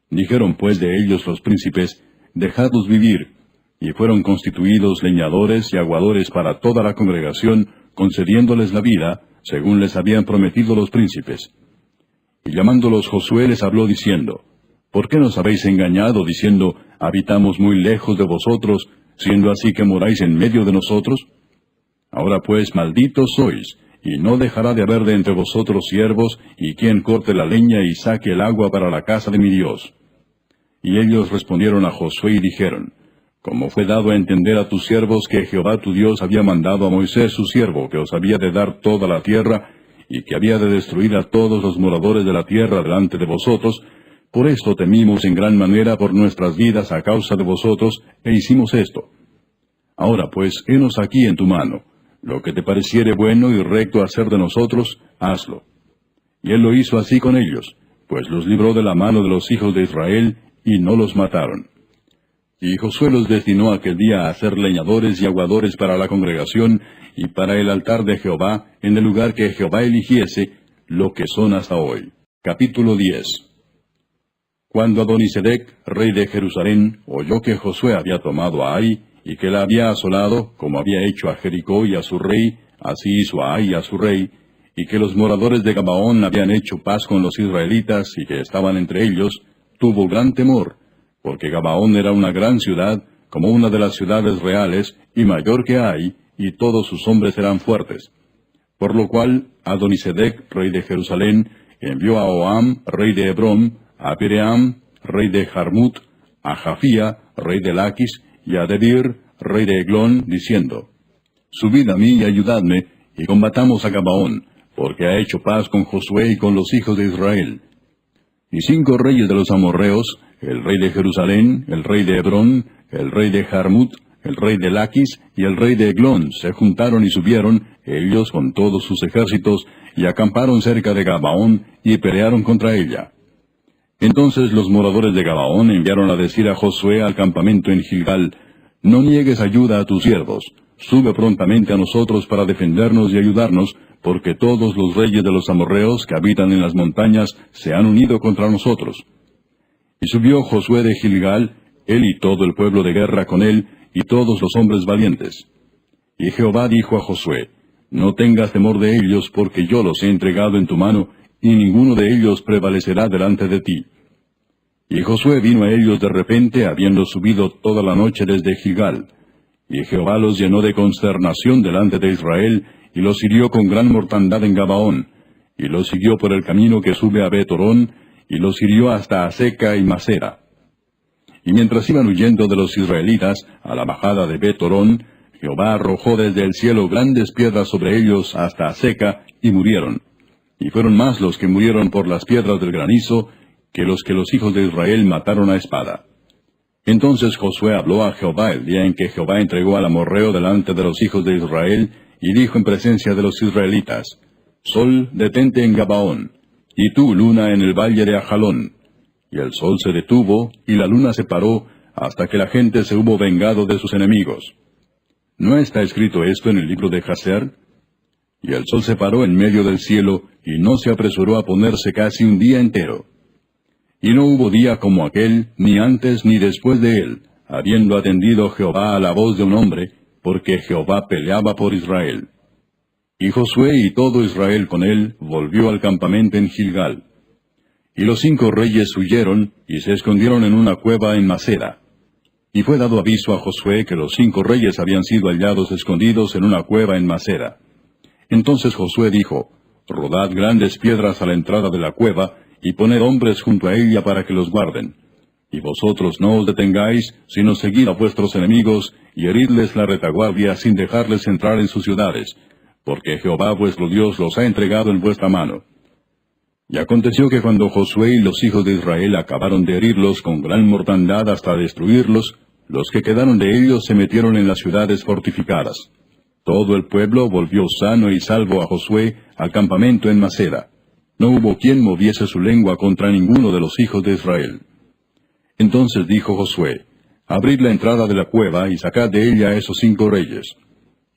Dijeron pues de ellos los príncipes, Dejadlos vivir. Y fueron constituidos leñadores y aguadores para toda la congregación, concediéndoles la vida, según les habían prometido los príncipes. Y llamándolos Josué les habló diciendo, ¿Por qué nos habéis engañado diciendo, habitamos muy lejos de vosotros, siendo así que moráis en medio de nosotros? Ahora pues, malditos sois, y no dejará de haber de entre vosotros siervos, y quien corte la leña y saque el agua para la casa de mi Dios. Y ellos respondieron a Josué y dijeron, como fue dado a entender a tus siervos que Jehová tu Dios había mandado a Moisés su siervo, que os había de dar toda la tierra, y que había de destruir a todos los moradores de la tierra delante de vosotros, por esto temimos en gran manera por nuestras vidas a causa de vosotros, e hicimos esto. Ahora pues, henos aquí en tu mano. Lo que te pareciere bueno y recto hacer de nosotros, hazlo. Y él lo hizo así con ellos, pues los libró de la mano de los hijos de Israel, y no los mataron. Y Josué los destinó aquel día a ser leñadores y aguadores para la congregación, y para el altar de Jehová, en el lugar que Jehová eligiese, lo que son hasta hoy. Capítulo 10. Cuando Adonisedec, rey de Jerusalén, oyó que Josué había tomado a Ai, y que la había asolado, como había hecho a Jericó y a su rey, así hizo a Ai y a su rey, y que los moradores de Gabaón habían hecho paz con los israelitas y que estaban entre ellos, tuvo gran temor, porque Gabaón era una gran ciudad, como una de las ciudades reales, y mayor que Ai, y todos sus hombres eran fuertes. Por lo cual, Adonisedec, rey de Jerusalén, envió a Oam, rey de Hebrón, a Piream, rey de Jarmut, a Jafía, rey de Laquis, y a Debir, rey de Eglón, diciendo, subid a mí y ayudadme, y combatamos a Gabaón, porque ha hecho paz con Josué y con los hijos de Israel. Y 5 reyes de los amorreos, el rey de Jerusalén, el rey de Hebrón, el rey de Jarmut, el rey de Laquis y el rey de Eglón, se juntaron y subieron, ellos con todos sus ejércitos, y acamparon cerca de Gabaón, y pelearon contra ella. Entonces los moradores de Gabaón enviaron a decir a Josué al campamento en Gilgal, no niegues ayuda a tus siervos, sube prontamente a nosotros para defendernos y ayudarnos, porque todos los reyes de los amorreos que habitan en las montañas se han unido contra nosotros. Y subió Josué de Gilgal, él y todo el pueblo de guerra con él, y todos los hombres valientes. Y Jehová dijo a Josué, no tengas temor de ellos, porque yo los he entregado en tu mano, y ninguno de ellos prevalecerá delante de ti. Y Josué vino a ellos de repente, habiendo subido toda la noche desde Gilgal. Y Jehová los llenó de consternación delante de Israel, y los hirió con gran mortandad en Gabaón, y los siguió por el camino que sube a Bet-Orón, y los hirió hasta Aseca y Masera. Y mientras iban huyendo de los israelitas a la bajada de Bet-Orón, Jehová arrojó desde el cielo grandes piedras sobre ellos hasta Aseca, y murieron. Y fueron más los que murieron por las piedras del granizo, que los hijos de Israel mataron a espada. Entonces Josué habló a Jehová el día en que Jehová entregó al amorreo delante de los hijos de Israel, y dijo en presencia de los israelitas, Sol, detente en Gabaón, y tú, luna, en el valle de Ajalón. Y el sol se detuvo, y la luna se paró, hasta que la gente se hubo vengado de sus enemigos. ¿No está escrito esto en el libro de Jaser? Y el sol se paró en medio del cielo, y no se apresuró a ponerse casi un día entero. Y no hubo día como aquel, ni antes ni después de él, habiendo atendido Jehová a la voz de un hombre, porque Jehová peleaba por Israel. Y Josué y todo Israel con él volvió al campamento en Gilgal. Y los 5 reyes huyeron, y se escondieron en una cueva en Masera. Y fue dado aviso a Josué que los 5 reyes habían sido hallados escondidos en una cueva en Masera. Entonces Josué dijo, rodad grandes piedras a la entrada de la cueva, y poned hombres junto a ella para que los guarden. Y vosotros no os detengáis, sino seguid a vuestros enemigos, y heridles la retaguardia sin dejarles entrar en sus ciudades, porque Jehová vuestro Dios los ha entregado en vuestra mano. Y aconteció que cuando Josué y los hijos de Israel acabaron de herirlos con gran mortandad hasta destruirlos, los que quedaron de ellos se metieron en las ciudades fortificadas. Todo el pueblo volvió sano y salvo a Josué al campamento en Masera. No hubo quien moviese su lengua contra ninguno de los hijos de Israel. Entonces dijo Josué, abrid la entrada de la cueva y sacad de ella a esos 5 reyes.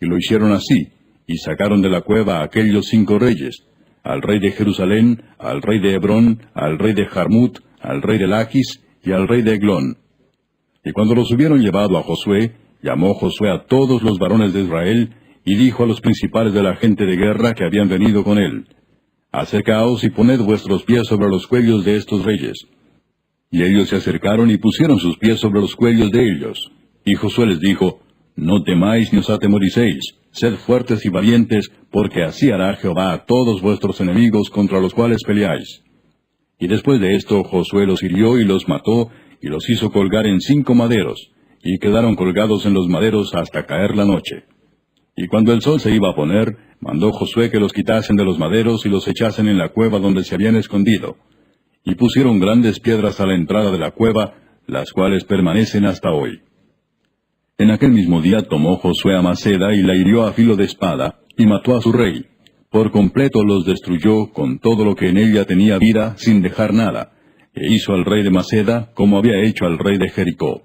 Y lo hicieron así, y sacaron de la cueva a aquellos 5 reyes, al rey de Jerusalén, al rey de Hebrón, al rey de Jarmut, al rey de Laquis y al rey de Eglón. Y cuando los hubieron llevado a Josué, llamó Josué a todos los varones de Israel, y dijo a los principales de la gente de guerra que habían venido con él, acercaos y poned vuestros pies sobre los cuellos de estos reyes. Y ellos se acercaron y pusieron sus pies sobre los cuellos de ellos. Y Josué les dijo, no temáis ni os atemoricéis, sed fuertes y valientes, porque así hará Jehová a todos vuestros enemigos contra los cuales peleáis. Y después de esto Josué los hirió y los mató, y los hizo colgar en 5 maderos, y quedaron colgados en los maderos hasta caer la noche. Y cuando el sol se iba a poner, mandó Josué que los quitasen de los maderos y los echasen en la cueva donde se habían escondido. Y pusieron grandes piedras a la entrada de la cueva, las cuales permanecen hasta hoy. En aquel mismo día tomó Josué a Maceda y la hirió a filo de espada, y mató a su rey. Por completo los destruyó con todo lo que en ella tenía vida, sin dejar nada, e hizo al rey de Maceda como había hecho al rey de Jericó.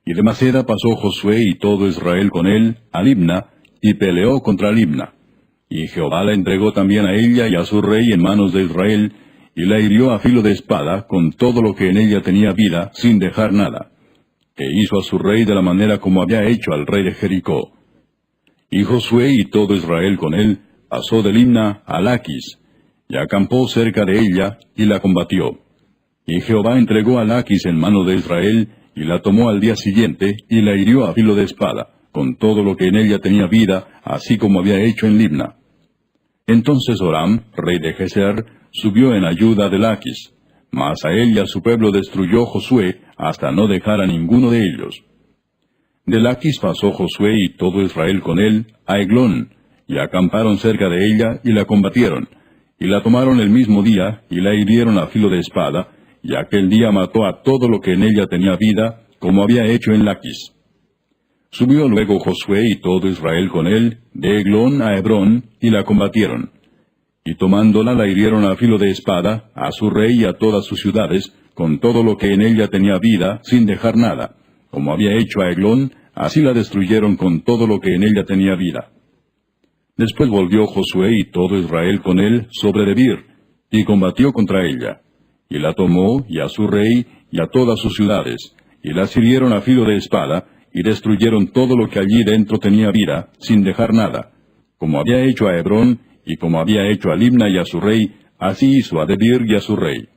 Y de Maceda pasó Josué y todo Israel con él a Libna, y peleó contra Libna. Y Jehová la entregó también a ella y a su rey en manos de Israel, y la hirió a filo de espada con todo lo que en ella tenía vida, sin dejar nada. E hizo a su rey de la manera como había hecho al rey de Jericó. Y Josué y todo Israel con él pasó de Libna a Laquis, y acampó cerca de ella, y la combatió. Y Jehová entregó a Laquis en mano de Israel, y la tomó al día siguiente, y la hirió a filo de espada, con todo lo que en ella tenía vida, así como había hecho en Libna. Entonces Horam, rey de Geser, subió en ayuda de Laquis, mas a él y a su pueblo destruyó Josué, hasta no dejar a ninguno de ellos. De Laquis pasó Josué y todo Israel con él a Eglón, y acamparon cerca de ella, y la combatieron, y la tomaron el mismo día, y la hirieron a filo de espada, y aquel día mató a todo lo que en ella tenía vida, como había hecho en Laquis. Subió luego Josué y todo Israel con él, de Eglón a Hebrón, y la combatieron. Y tomándola la hirieron a filo de espada, a su rey y a todas sus ciudades, con todo lo que en ella tenía vida, sin dejar nada. Como había hecho a Eglón, así la destruyeron con todo lo que en ella tenía vida. Después volvió Josué y todo Israel con él sobre Debir, y combatió contra ella. Y la tomó, y a su rey, y a todas sus ciudades, y las hirieron a filo de espada, y destruyeron todo lo que allí dentro tenía vida, sin dejar nada. Como había hecho a Hebrón, y como había hecho a Libna y a su rey, así hizo a Debir y a su rey.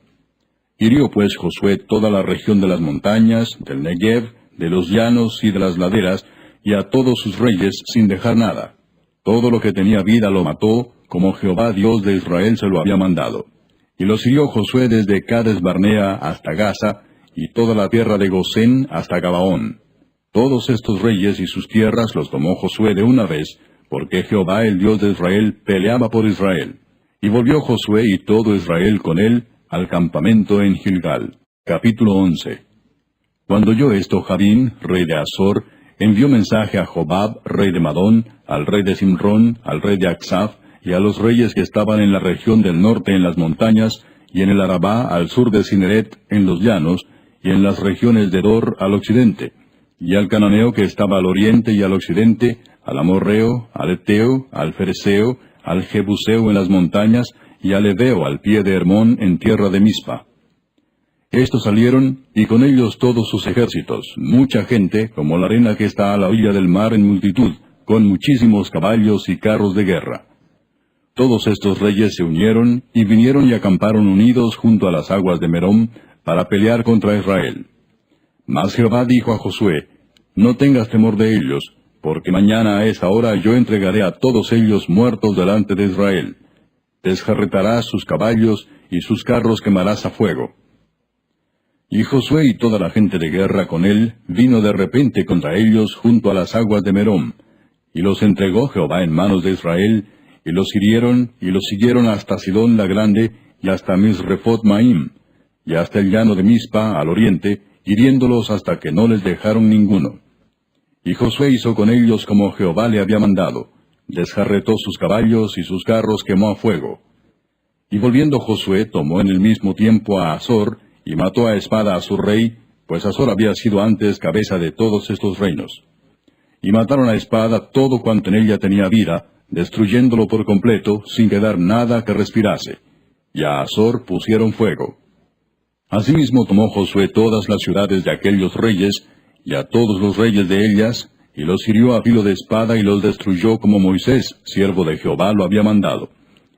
Hirió pues Josué toda la región de las montañas, del Negev, de los llanos y de las laderas, y a todos sus reyes, sin dejar nada. Todo lo que tenía vida lo mató, como Jehová Dios de Israel se lo había mandado. Y los hirió Josué desde Cades Barnea hasta Gaza, y toda la tierra de Gosén hasta Gabaón. Todos estos reyes y sus tierras los tomó Josué de una vez, porque Jehová el Dios de Israel peleaba por Israel. Y volvió Josué y todo Israel con él al campamento en Gilgal. Capítulo 11. Cuando oyó esto Jabín, rey de Azor, envió mensaje a Jobab, rey de Madón, al rey de Simrón, al rey de Aksaf, y a los reyes que estaban en la región del norte en las montañas, y en el Arabá al sur de Cineret en los llanos, y en las regiones de Dor al occidente, y al cananeo que estaba al oriente y al occidente, al amorreo, al eteo, al fereceo, al jebuseo en las montañas, y al heveo al pie de Hermón en tierra de Mispa. Estos salieron, y con ellos todos sus ejércitos, mucha gente, como la arena que está a la orilla del mar en multitud, con muchísimos caballos y carros de guerra. Todos estos reyes se unieron, y vinieron y acamparon unidos junto a las aguas de Merom, para pelear contra Israel. Mas Jehová dijo a Josué, no tengas temor de ellos, porque mañana a esa hora yo entregaré a todos ellos muertos delante de Israel. Desjarretarás sus caballos, y sus carros quemarás a fuego. Y Josué y toda la gente de guerra con él vino de repente contra ellos junto a las aguas de Merom, y los entregó Jehová en manos de Israel, y los hirieron, y los siguieron hasta Sidón la grande, y hasta Misrefot Maim, y hasta el llano de Mispa al oriente, hiriéndolos hasta que no les dejaron ninguno. Y Josué hizo con ellos como Jehová le había mandado, desjarretó sus caballos y sus carros quemó a fuego. Y volviendo Josué tomó en el mismo tiempo a Azor, y mató a espada a su rey, pues Azor había sido antes cabeza de todos estos reinos. Y mataron a espada todo cuanto en ella tenía vida, destruyéndolo por completo, sin quedar nada que respirase. Y a Azor pusieron fuego. Asimismo tomó Josué todas las ciudades de aquellos reyes, y a todos los reyes de ellas, y los hirió a filo de espada y los destruyó como Moisés, siervo de Jehová, lo había mandado.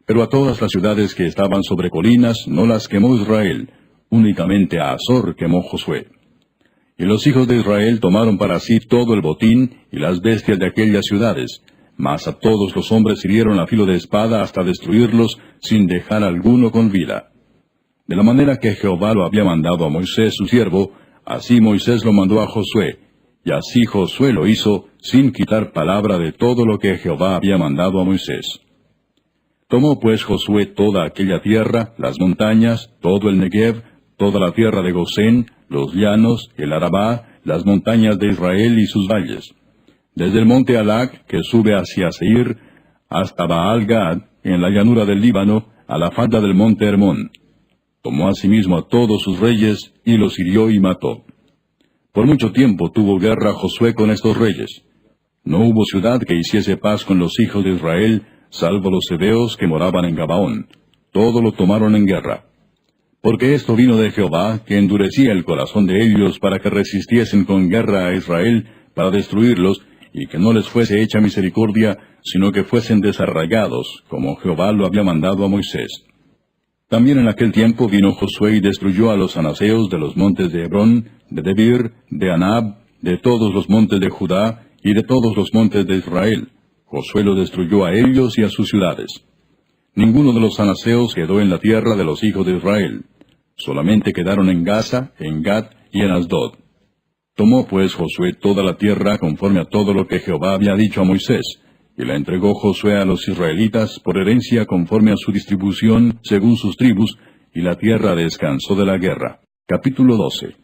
Pero a todas las ciudades que estaban sobre colinas no las quemó Israel, únicamente a Azor quemó Josué. Y los hijos de Israel tomaron para sí todo el botín y las bestias de aquellas ciudades, mas a todos los hombres hirieron a filo de espada hasta destruirlos, sin dejar alguno con vida. De la manera que Jehová lo había mandado a Moisés su siervo, así Moisés lo mandó a Josué, y así Josué lo hizo, sin quitar palabra de todo lo que Jehová había mandado a Moisés. Tomó pues Josué toda aquella tierra, las montañas, todo el Negev, toda la tierra de Gosén, los llanos, el Arabá, las montañas de Israel y sus valles, desde el monte Alac, que sube hacia Seir, hasta Baal-Gad, en la llanura del Líbano, a la falda del monte Hermón. Tomó asimismo a todos sus reyes, y los hirió y mató. Por mucho tiempo tuvo guerra Josué con estos reyes. No hubo ciudad que hiciese paz con los hijos de Israel, salvo los heveos que moraban en Gabaón. Todo lo tomaron en guerra. Porque esto vino de Jehová, que endurecía el corazón de ellos para que resistiesen con guerra a Israel, para destruirlos, y que no les fuese hecha misericordia, sino que fuesen desarraigados, como Jehová lo había mandado a Moisés. También en aquel tiempo vino Josué y destruyó a los anaseos de los montes de Hebrón, de Debir, de Anab, de todos los montes de Judá, y de todos los montes de Israel. Josué los destruyó a ellos y a sus ciudades. Ninguno de los anaseos quedó en la tierra de los hijos de Israel. Solamente quedaron en Gaza, en Gat y en Asdod. Tomó pues Josué toda la tierra conforme a todo lo que Jehová había dicho a Moisés, y la entregó Josué a los israelitas por herencia conforme a su distribución según sus tribus, y la tierra descansó de la guerra. Capítulo 12.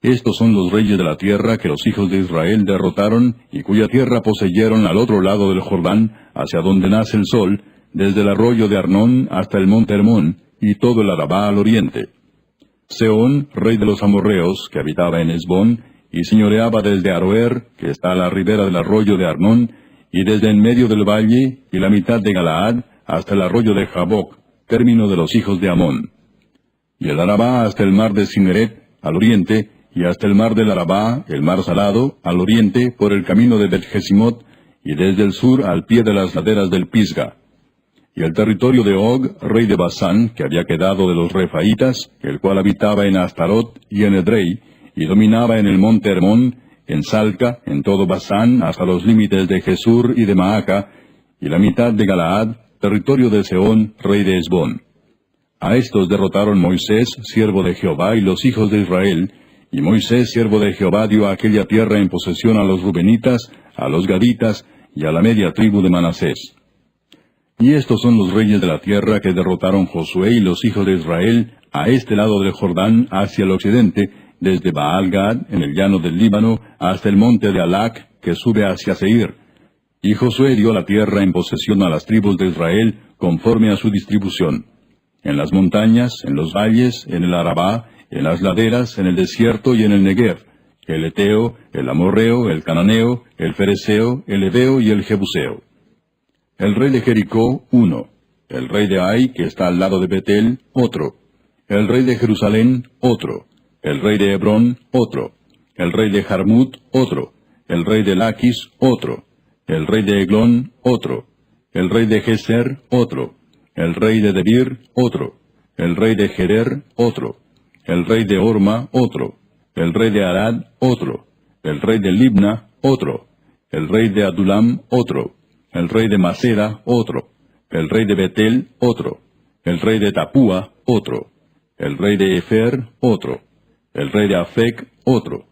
Estos son los reyes de la tierra que los hijos de Israel derrotaron, y cuya tierra poseyeron al otro lado del Jordán, hacia donde nace el sol, desde el arroyo de Arnón hasta el monte Hermón, y todo el Arabá al oriente. Sehón, rey de los amorreos, que habitaba en Hesbón, y señoreaba desde Aroer, que está a la ribera del arroyo de Arnón, y desde en medio del valle, y la mitad de Galaad, hasta el arroyo de Jaboc, término de los hijos de Amón. Y el Arabá hasta el mar de Cineret, al oriente, y hasta el mar del Arabá, el mar salado, al oriente, por el camino de Bet-Jesimot, y desde el sur al pie de las laderas del Pisga. Y el territorio de Og, rey de Basán, que había quedado de los Refaitas, el cual habitaba en Astarot y en Edrei, y dominaba en el monte Hermón, en Salca, en todo Basán, hasta los límites de Jesur y de Maaca, y la mitad de Galaad, territorio de Sehón, rey de Hesbón. A estos derrotaron Moisés, siervo de Jehová, y los hijos de Israel, y Moisés, siervo de Jehová, dio aquella tierra en posesión a los Rubenitas, a los Gaditas, y a la media tribu de Manasés. Y estos son los reyes de la tierra que derrotaron Josué y los hijos de Israel, a este lado del Jordán, hacia el occidente, desde Baal-Gad, en el llano del Líbano, hasta el monte de Alac, que sube hacia Seir. Y Josué dio la tierra en posesión a las tribus de Israel, conforme a su distribución. En las montañas, en los valles, en el Arabá, en las laderas, en el desierto y en el Negev, el Eteo, el Amorreo, el Cananeo, el Fereceo, el Heveo y el Jebuseo. El rey de Jericó, uno. El rey de Ai, que está al lado de Betel, otro. El rey de Jerusalén, otro. El rey de Hebrón, otro. El rey de Jarmut, otro. El rey de Laquis, otro. El rey de Eglón, otro. El rey de Geser, otro. El rey de Debir, otro. El rey de Gerer, otro. El rey de Orma, otro. El rey de Arad, otro. El rey de Libna, otro. El rey de Adulam, otro. El rey de Maceda, otro. El rey de Betel, otro. El rey de Tapúa, otro. El rey de Efer, otro. El rey de Afec, otro.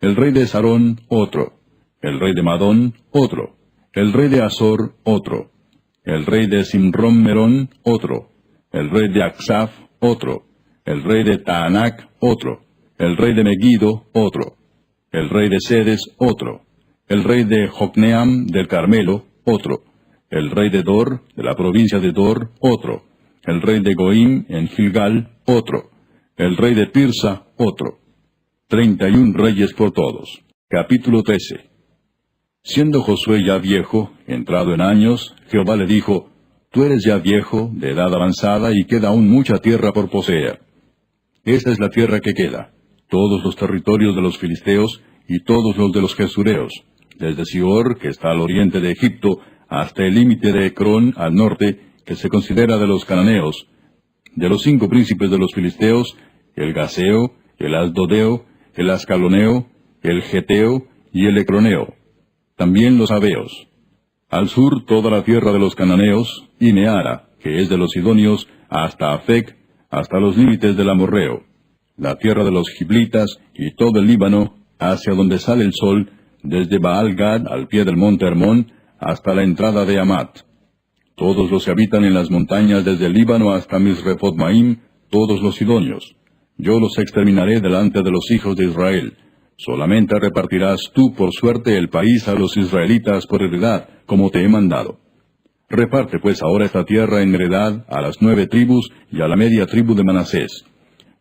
El rey de Sarón, otro. El rey de Madón, otro. El rey de Azor, otro. El rey de Simrón Merón, otro. El rey de Aksaf, otro. El rey de Taanac, otro. El rey de Megiddo, otro. El rey de Sedes, otro. El rey de Jocneam del Carmelo, otro. El rey de Dor, de la provincia de Dor, otro. El rey de Goim en Gilgal, otro. El rey de Tirsa, otro. 31 reyes por todos. Capítulo 13. Siendo Josué ya viejo, entrado en años, Jehová le dijo, Tú eres ya viejo, de edad avanzada, y queda aún mucha tierra por poseer. Esta es la tierra que queda, todos los territorios de los filisteos, y todos los de los gesureos, desde Sior, que está al oriente de Egipto, hasta el límite de Ecrón, al norte, que se considera de los cananeos. De los 5 príncipes de los filisteos, el Gaseo, el Asdodeo, el Ascaloneo, el Geteo y el Ecroneo. También los Abeos. Al sur toda la tierra de los cananeos, y Meara, que es de los sidonios, hasta Afec, hasta los límites del amorreo. La tierra de los giblitas y todo el Líbano, hacia donde sale el sol, desde Baal-Gad al pie del monte Hermón, hasta la entrada de Amat. Todos los que habitan en las montañas desde el Líbano hasta Misrefot-Maim, todos los sidonios. Yo los exterminaré delante de los hijos de Israel. Solamente repartirás tú por suerte el país a los israelitas por heredad, como te he mandado. Reparte pues ahora esta tierra en heredad a las 9 tribus y a la media tribu de Manasés.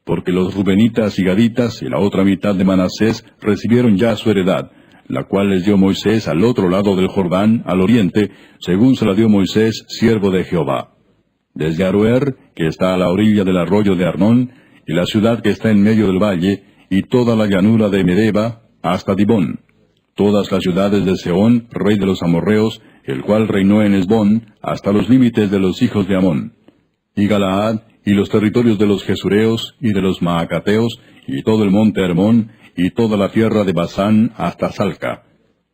Porque los rubenitas y gaditas y la otra mitad de Manasés recibieron ya su heredad, la cual les dio Moisés al otro lado del Jordán, al oriente, según se la dio Moisés, siervo de Jehová. Desde Aroer, que está a la orilla del arroyo de Arnón, y la ciudad que está en medio del valle, y toda la llanura de Medeba, hasta Dibón. Todas las ciudades de Sehón, rey de los amorreos, el cual reinó en Esbón, hasta los límites de los hijos de Amón. Y Galaad, y los territorios de los Gesureos, y de los Maacateos, y todo el monte Hermón, y toda la tierra de Basán, hasta Salca.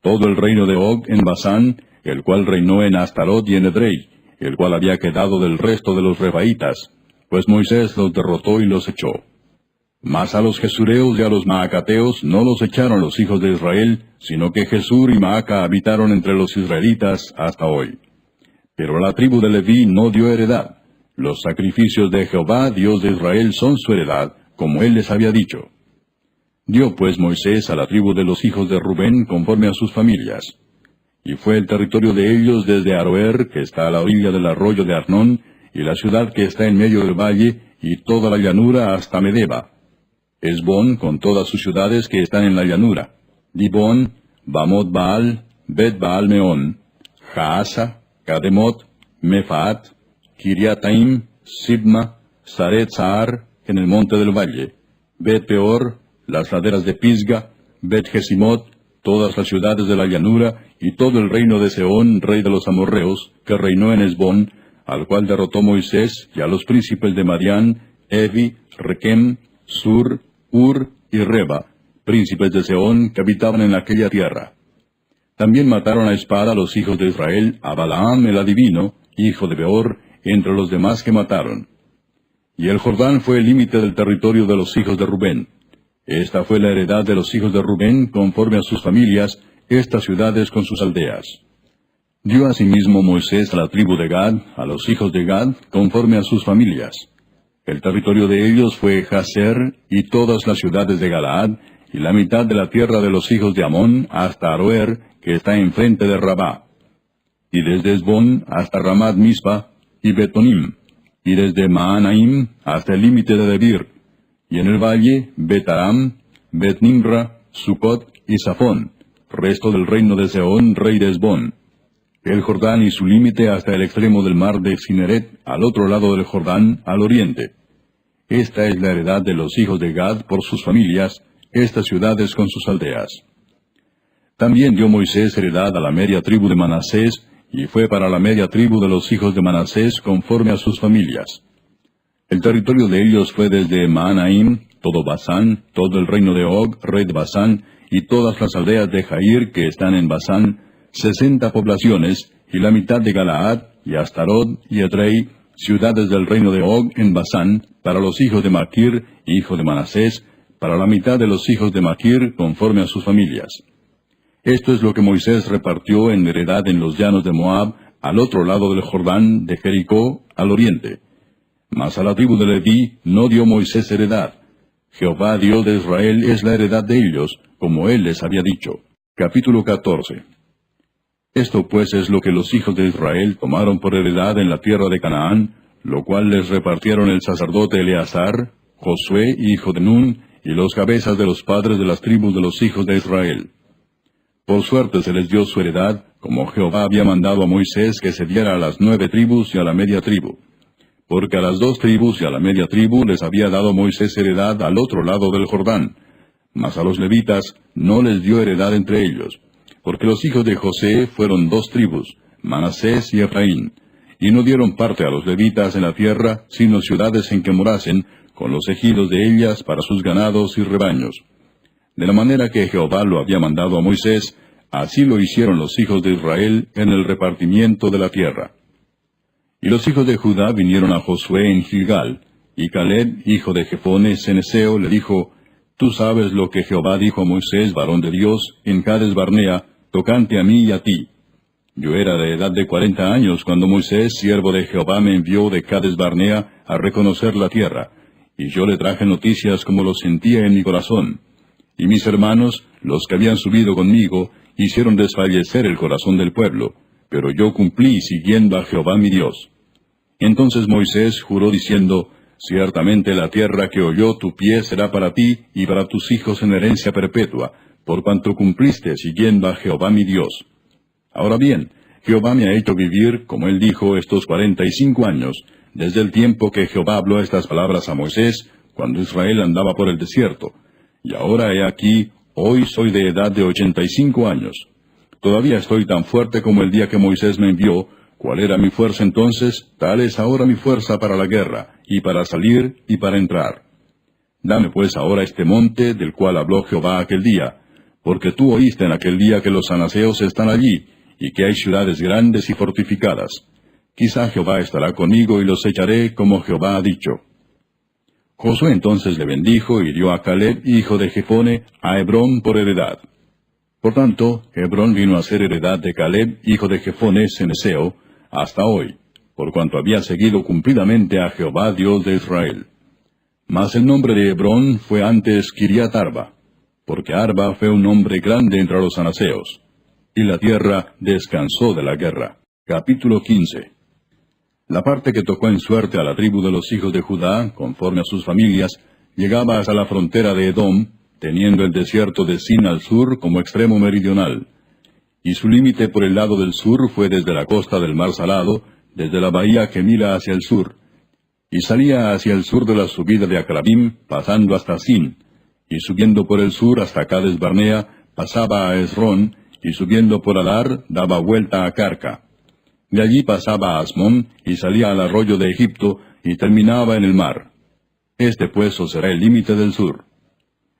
Todo el reino de Og en Basán, el cual reinó en Astarot y en Edrei, el cual había quedado del resto de los Refaitas, pues Moisés los derrotó y los echó. Mas a los Gesureos y a los Maacateos no los echaron los hijos de Israel, sino que Jesur y Maaca habitaron entre los israelitas hasta hoy. Pero la tribu de Leví no dio heredad. Los sacrificios de Jehová, Dios de Israel, son su heredad, como él les había dicho. Dio pues Moisés a la tribu de los hijos de Rubén conforme a sus familias. Y fue el territorio de ellos desde Aroer, que está a la orilla del arroyo de Arnón, y la ciudad que está en medio del valle, y toda la llanura hasta Medeba. Esbón con todas sus ciudades que están en la llanura. Dibón, Bamot Baal, Bet Baal Meón, Jaasa, Kademot, Mefaat, Kiriataim, Sibma, Saret Sahar, en el monte del valle, Bet Peor, las laderas de Pisga, Bet Jesimot, todas las ciudades de la llanura, y todo el reino de Sehón, rey de los amorreos, que reinó en Esbón, al cual derrotó Moisés, y a los príncipes de Madián, Evi, Requem, Sur, Ur y Reba, príncipes de Sehón, que habitaban en aquella tierra. También mataron a espada a los hijos de Israel, a Balaam el adivino, hijo de Beor, entre los demás que mataron. Y el Jordán fue el límite del territorio de los hijos de Rubén. Esta fue la heredad de los hijos de Rubén, conforme a sus familias, estas ciudades con sus aldeas. Dio asimismo Moisés a la tribu de Gad, a los hijos de Gad, conforme a sus familias. El territorio de ellos fue Jazer, y todas las ciudades de Galaad, y la mitad de la tierra de los hijos de Amón, hasta Aroer, que está enfrente de Rabá. Y desde Esbón hasta Ramat Mispa, y Betonim, y desde Maanaim hasta el límite de Debir, y en el valle, Betaram, Bet-Nimra, Sucot y Safón, resto del reino de Sehón, rey de Esbón. El Jordán y su límite hasta el extremo del mar de Cineret, al otro lado del Jordán, al oriente. Esta es la heredad de los hijos de Gad por sus familias, estas ciudades con sus aldeas. También dio Moisés heredad a la media tribu de Manasés, y fue para la media tribu de los hijos de Manasés conforme a sus familias. El territorio de ellos fue desde Maanaim, todo Basán, todo el reino de Og, rey de Basán, y todas las aldeas de Jair que están en Basán, 60 poblaciones, y la mitad de Galaad, y Astarot, y Edrei, ciudades del reino de Og en Basán, para los hijos de Maquir, hijo de Manasés, para la mitad de los hijos de Maquir, conforme a sus familias. Esto es lo que Moisés repartió en heredad en los llanos de Moab, al otro lado del Jordán, de Jericó, al oriente. Mas a la tribu de Leví no dio Moisés heredad. Jehová Dios de Israel es la heredad de ellos, como él les había dicho. Capítulo 14. Esto pues es lo que los hijos de Israel tomaron por heredad en la tierra de Canaán, lo cual les repartieron el sacerdote Eleazar, Josué, hijo de Nun, y los cabezas de los padres de las tribus de los hijos de Israel. Por suerte se les dio su heredad, como Jehová había mandado a Moisés que se diera a las 9 tribus y a la media tribu. Porque a las 2 tribus y a la media tribu les había dado Moisés heredad al otro lado del Jordán. Mas a los levitas no les dio heredad entre ellos, porque los hijos de José fueron 2 tribus, Manasés y Efraín, y no dieron parte a los levitas en la tierra, sino ciudades en que morasen, con los ejidos de ellas para sus ganados y rebaños. De la manera que Jehová lo había mandado a Moisés, así lo hicieron los hijos de Israel en el repartimiento de la tierra. Y los hijos de Judá vinieron a Josué en Gilgal, y Caleb, hijo de Jefone ceneseo, le dijo, Tú sabes lo que Jehová dijo a Moisés, varón de Dios, en Cades Barnea, tocante a mí y a ti. Yo era de edad de 40 años cuando Moisés, siervo de Jehová, me envió de Cades Barnea a reconocer la tierra, y yo le traje noticias como lo sentía en mi corazón. Y mis hermanos, los que habían subido conmigo, hicieron desfallecer el corazón del pueblo, pero yo cumplí siguiendo a Jehová mi Dios. Entonces Moisés juró diciendo, Ciertamente la tierra que oyó tu pie será para ti y para tus hijos en herencia perpetua, por cuanto cumpliste siguiendo a Jehová mi Dios. Ahora bien, Jehová me ha hecho vivir, como él dijo, estos 45 años, desde el tiempo que Jehová habló estas palabras a Moisés, cuando Israel andaba por el desierto. Y ahora he aquí, hoy soy de edad de 85 años. Todavía estoy tan fuerte como el día que Moisés me envió. ¿Cuál era mi fuerza entonces? Tal es ahora mi fuerza para la guerra, y para salir, y para entrar. Dame pues ahora este monte, del cual habló Jehová aquel día, porque tú oíste en aquel día que los anaseos están allí, y que hay ciudades grandes y fortificadas. Quizá Jehová estará conmigo y los echaré como Jehová ha dicho. Josué entonces le bendijo y dio a Caleb, hijo de Jefone, a Hebrón por heredad. Por tanto, Hebrón vino a ser heredad de Caleb, hijo de Jefone ceneseo, hasta hoy, por cuanto había seguido cumplidamente a Jehová Dios de Israel. Mas el nombre de Hebrón fue antes Kiriat Arba, porque Arba fue un hombre grande entre los anaseos. Y la tierra descansó de la guerra. Capítulo 15. La parte que tocó en suerte a la tribu de los hijos de Judá, conforme a sus familias, llegaba hasta la frontera de Edom, teniendo el desierto de Sin al sur como extremo meridional. Y su límite por el lado del sur fue desde la costa del mar Salado, desde la bahía que mira hacia el sur. Y salía hacia el sur de la subida de Acrabim, pasando hasta Sin, y subiendo por el sur hasta Cades Barnea, pasaba a Esrón, y subiendo por Adar, daba vuelta a Carca. De allí pasaba a Asmón, y salía al arroyo de Egipto, y terminaba en el mar. Este pues será el límite del sur.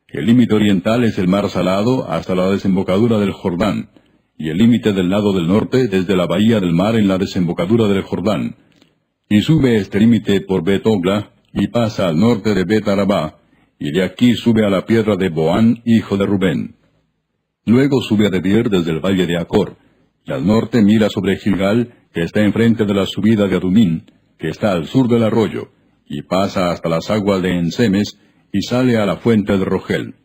El límite oriental es el mar Salado hasta la desembocadura del Jordán, y el límite del lado del norte desde la bahía del mar en la desembocadura del Jordán. Y sube este límite por Bet-Ogla, y pasa al norte de Bet-Arabá, y de aquí sube a la piedra de Boán, hijo de Rubén. Luego sube a Debir desde el valle de Acor, y al norte mira sobre Gilgal, que está enfrente de la subida de Adumín, que está al sur del arroyo, y pasa hasta las aguas de Ensemes, y sale a la fuente de Rogel.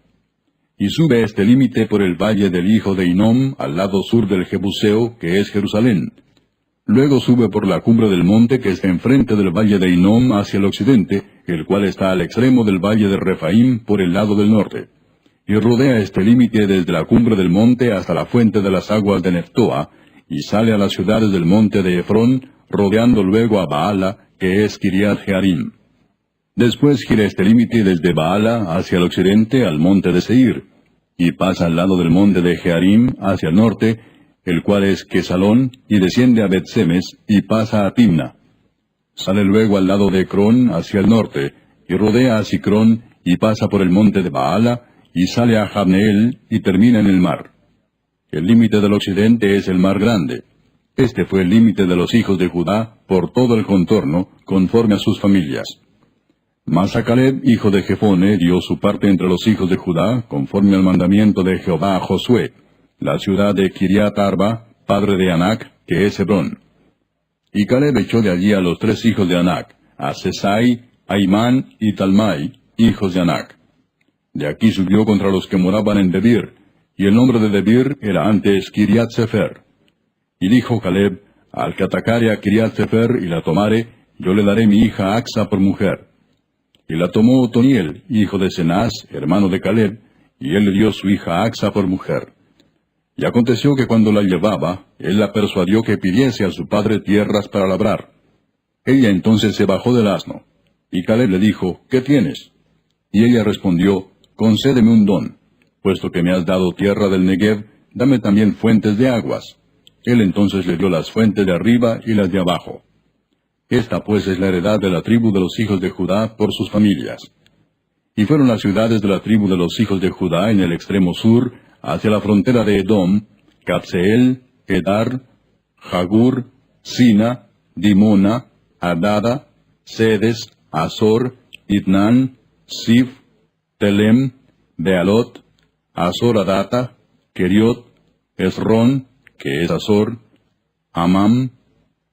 Y sube este límite por el valle del hijo de Hinnom, al lado sur del Jebuseo, que es Jerusalén. Luego sube por la cumbre del monte que está enfrente del valle de Hinnom hacia el occidente, el cual está al extremo del valle de Refaim por el lado del norte. Y rodea este límite desde la cumbre del monte hasta la fuente de las aguas de Neftoa, y sale a las ciudades del monte de Efrón, rodeando luego a Baala, que es Kiriat Jearim. Después gira este límite desde Baala hacia el occidente al monte de Seir, y pasa al lado del monte de Jearim hacia el norte, el cual es Quesalón, y desciende a Bet-Semes, y pasa a Timna. Sale luego al lado de Ecrón hacia el norte, y rodea a Sicrón, y pasa por el monte de Baala, y sale a Jabneel, y termina en el mar. El límite del occidente es el mar grande. Este fue el límite de los hijos de Judá por todo el contorno, conforme a sus familias. Mas a Caleb, hijo de Jefone, dio su parte entre los hijos de Judá, conforme al mandamiento de Jehová a Josué, la ciudad de Kiriat Arba, padre de Anac, que es Hebrón. Y Caleb echó de allí a los 3 hijos de Anac, a Sesai, Aimán y Talmai, hijos de Anac. De aquí subió contra los que moraban en Debir, y el nombre de Debir era antes Kiriat Sefer. Y dijo Caleb, al que atacare a Kiriat Sefer y la tomare, yo le daré mi hija Axa por mujer. Y la tomó Otoniel, hijo de Cenaz, hermano de Caleb, y él le dio su hija Axa por mujer. Y aconteció que cuando la llevaba, él la persuadió que pidiese a su padre tierras para labrar. Ella entonces se bajó del asno. Y Caleb le dijo, ¿qué tienes? Y ella respondió, concédeme un don. Puesto que me has dado tierra del Negev, dame también fuentes de aguas. Él entonces le dio las fuentes de arriba y las de abajo. Esta pues es la heredad de la tribu de los hijos de Judá por sus familias. Y fueron las ciudades de la tribu de los hijos de Judá en el extremo sur, hacia la frontera de Edom: Cabseel, Edar, Jagur, Sina, Dimona, Adada, Sedes, Azor, Itnan, Sif, Telem, Bealot, Azor Adata, Keriot, Esrón, que es Azor, Amam,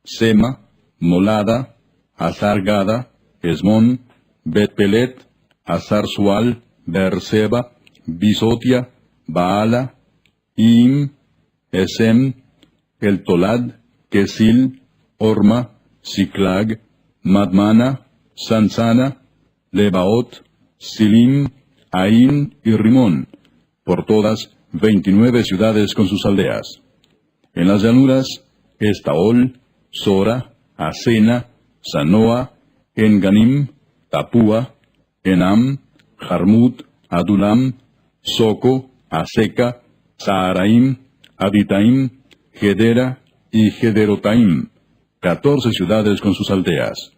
Sema, Molada, Azar-Gada, Esmón, Bet-Pelet, Azar-Sual, Beerseba, Bisotia, Baala, Im, Esem, El Tolad, Kesil, Orma, Siklag, Madmana, Sansana, Lebaot, Silim, Ain y Rimón, por todas 29 ciudades con sus aldeas. En las llanuras, Estaol, Sora, Asena, Sanoa, Enganim, Tapúa, Enam, Jarmut, Adulam, Soco, Aseca, Saharaim, Aditaim, Gedera y Gederotaim, 14 ciudades con sus aldeas.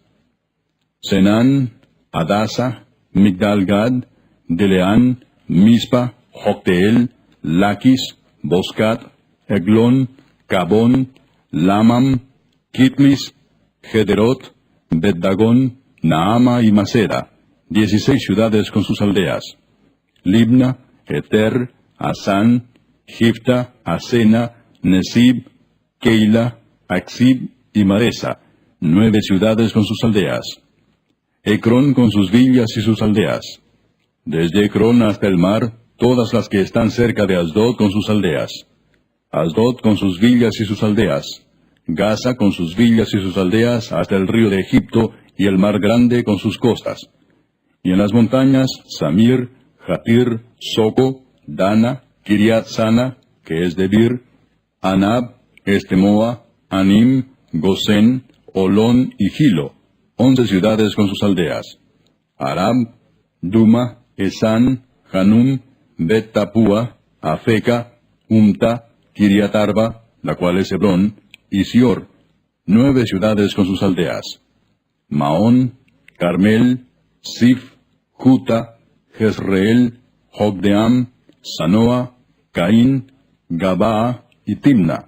Senán, Adasa, Migdal-Gad, Deleán, Mispa, Jocteel, Laquis, Boscat, Eglón, Cabón, Lamam, Kitlis, Gederot, Bet-Dagón, Naama y Maceda, 16 ciudades con sus aldeas. Libna, Eter, Asán, Gifta, Asena, Nesib, Keila, Axib y Maresa, 9 ciudades con sus aldeas. Ecrón con sus villas y sus aldeas. Desde Ecrón hasta el mar, todas las que están cerca de Asdod con sus aldeas. Asdod con sus villas y sus aldeas. Gaza con sus villas y sus aldeas hasta el río de Egipto y el mar grande con sus costas. Y en las montañas, Samir, Jatir, Soco, Dana, Kiriat Sana, que es Debir, Anab, Estemoa, Anim, Gosén, Olón y Gilo, 11 ciudades con sus aldeas. Arab, Duma, Esán, Hanum, Bet-Tapúa, Afeca, Umta, Kiriat Arba, la cual es Hebrón, y Sior, 9 ciudades con sus aldeas. Maón, Carmel, Sif, Juta, Jezreel, Jogdeam, Sanoa, Caín, Gabaa y Timna,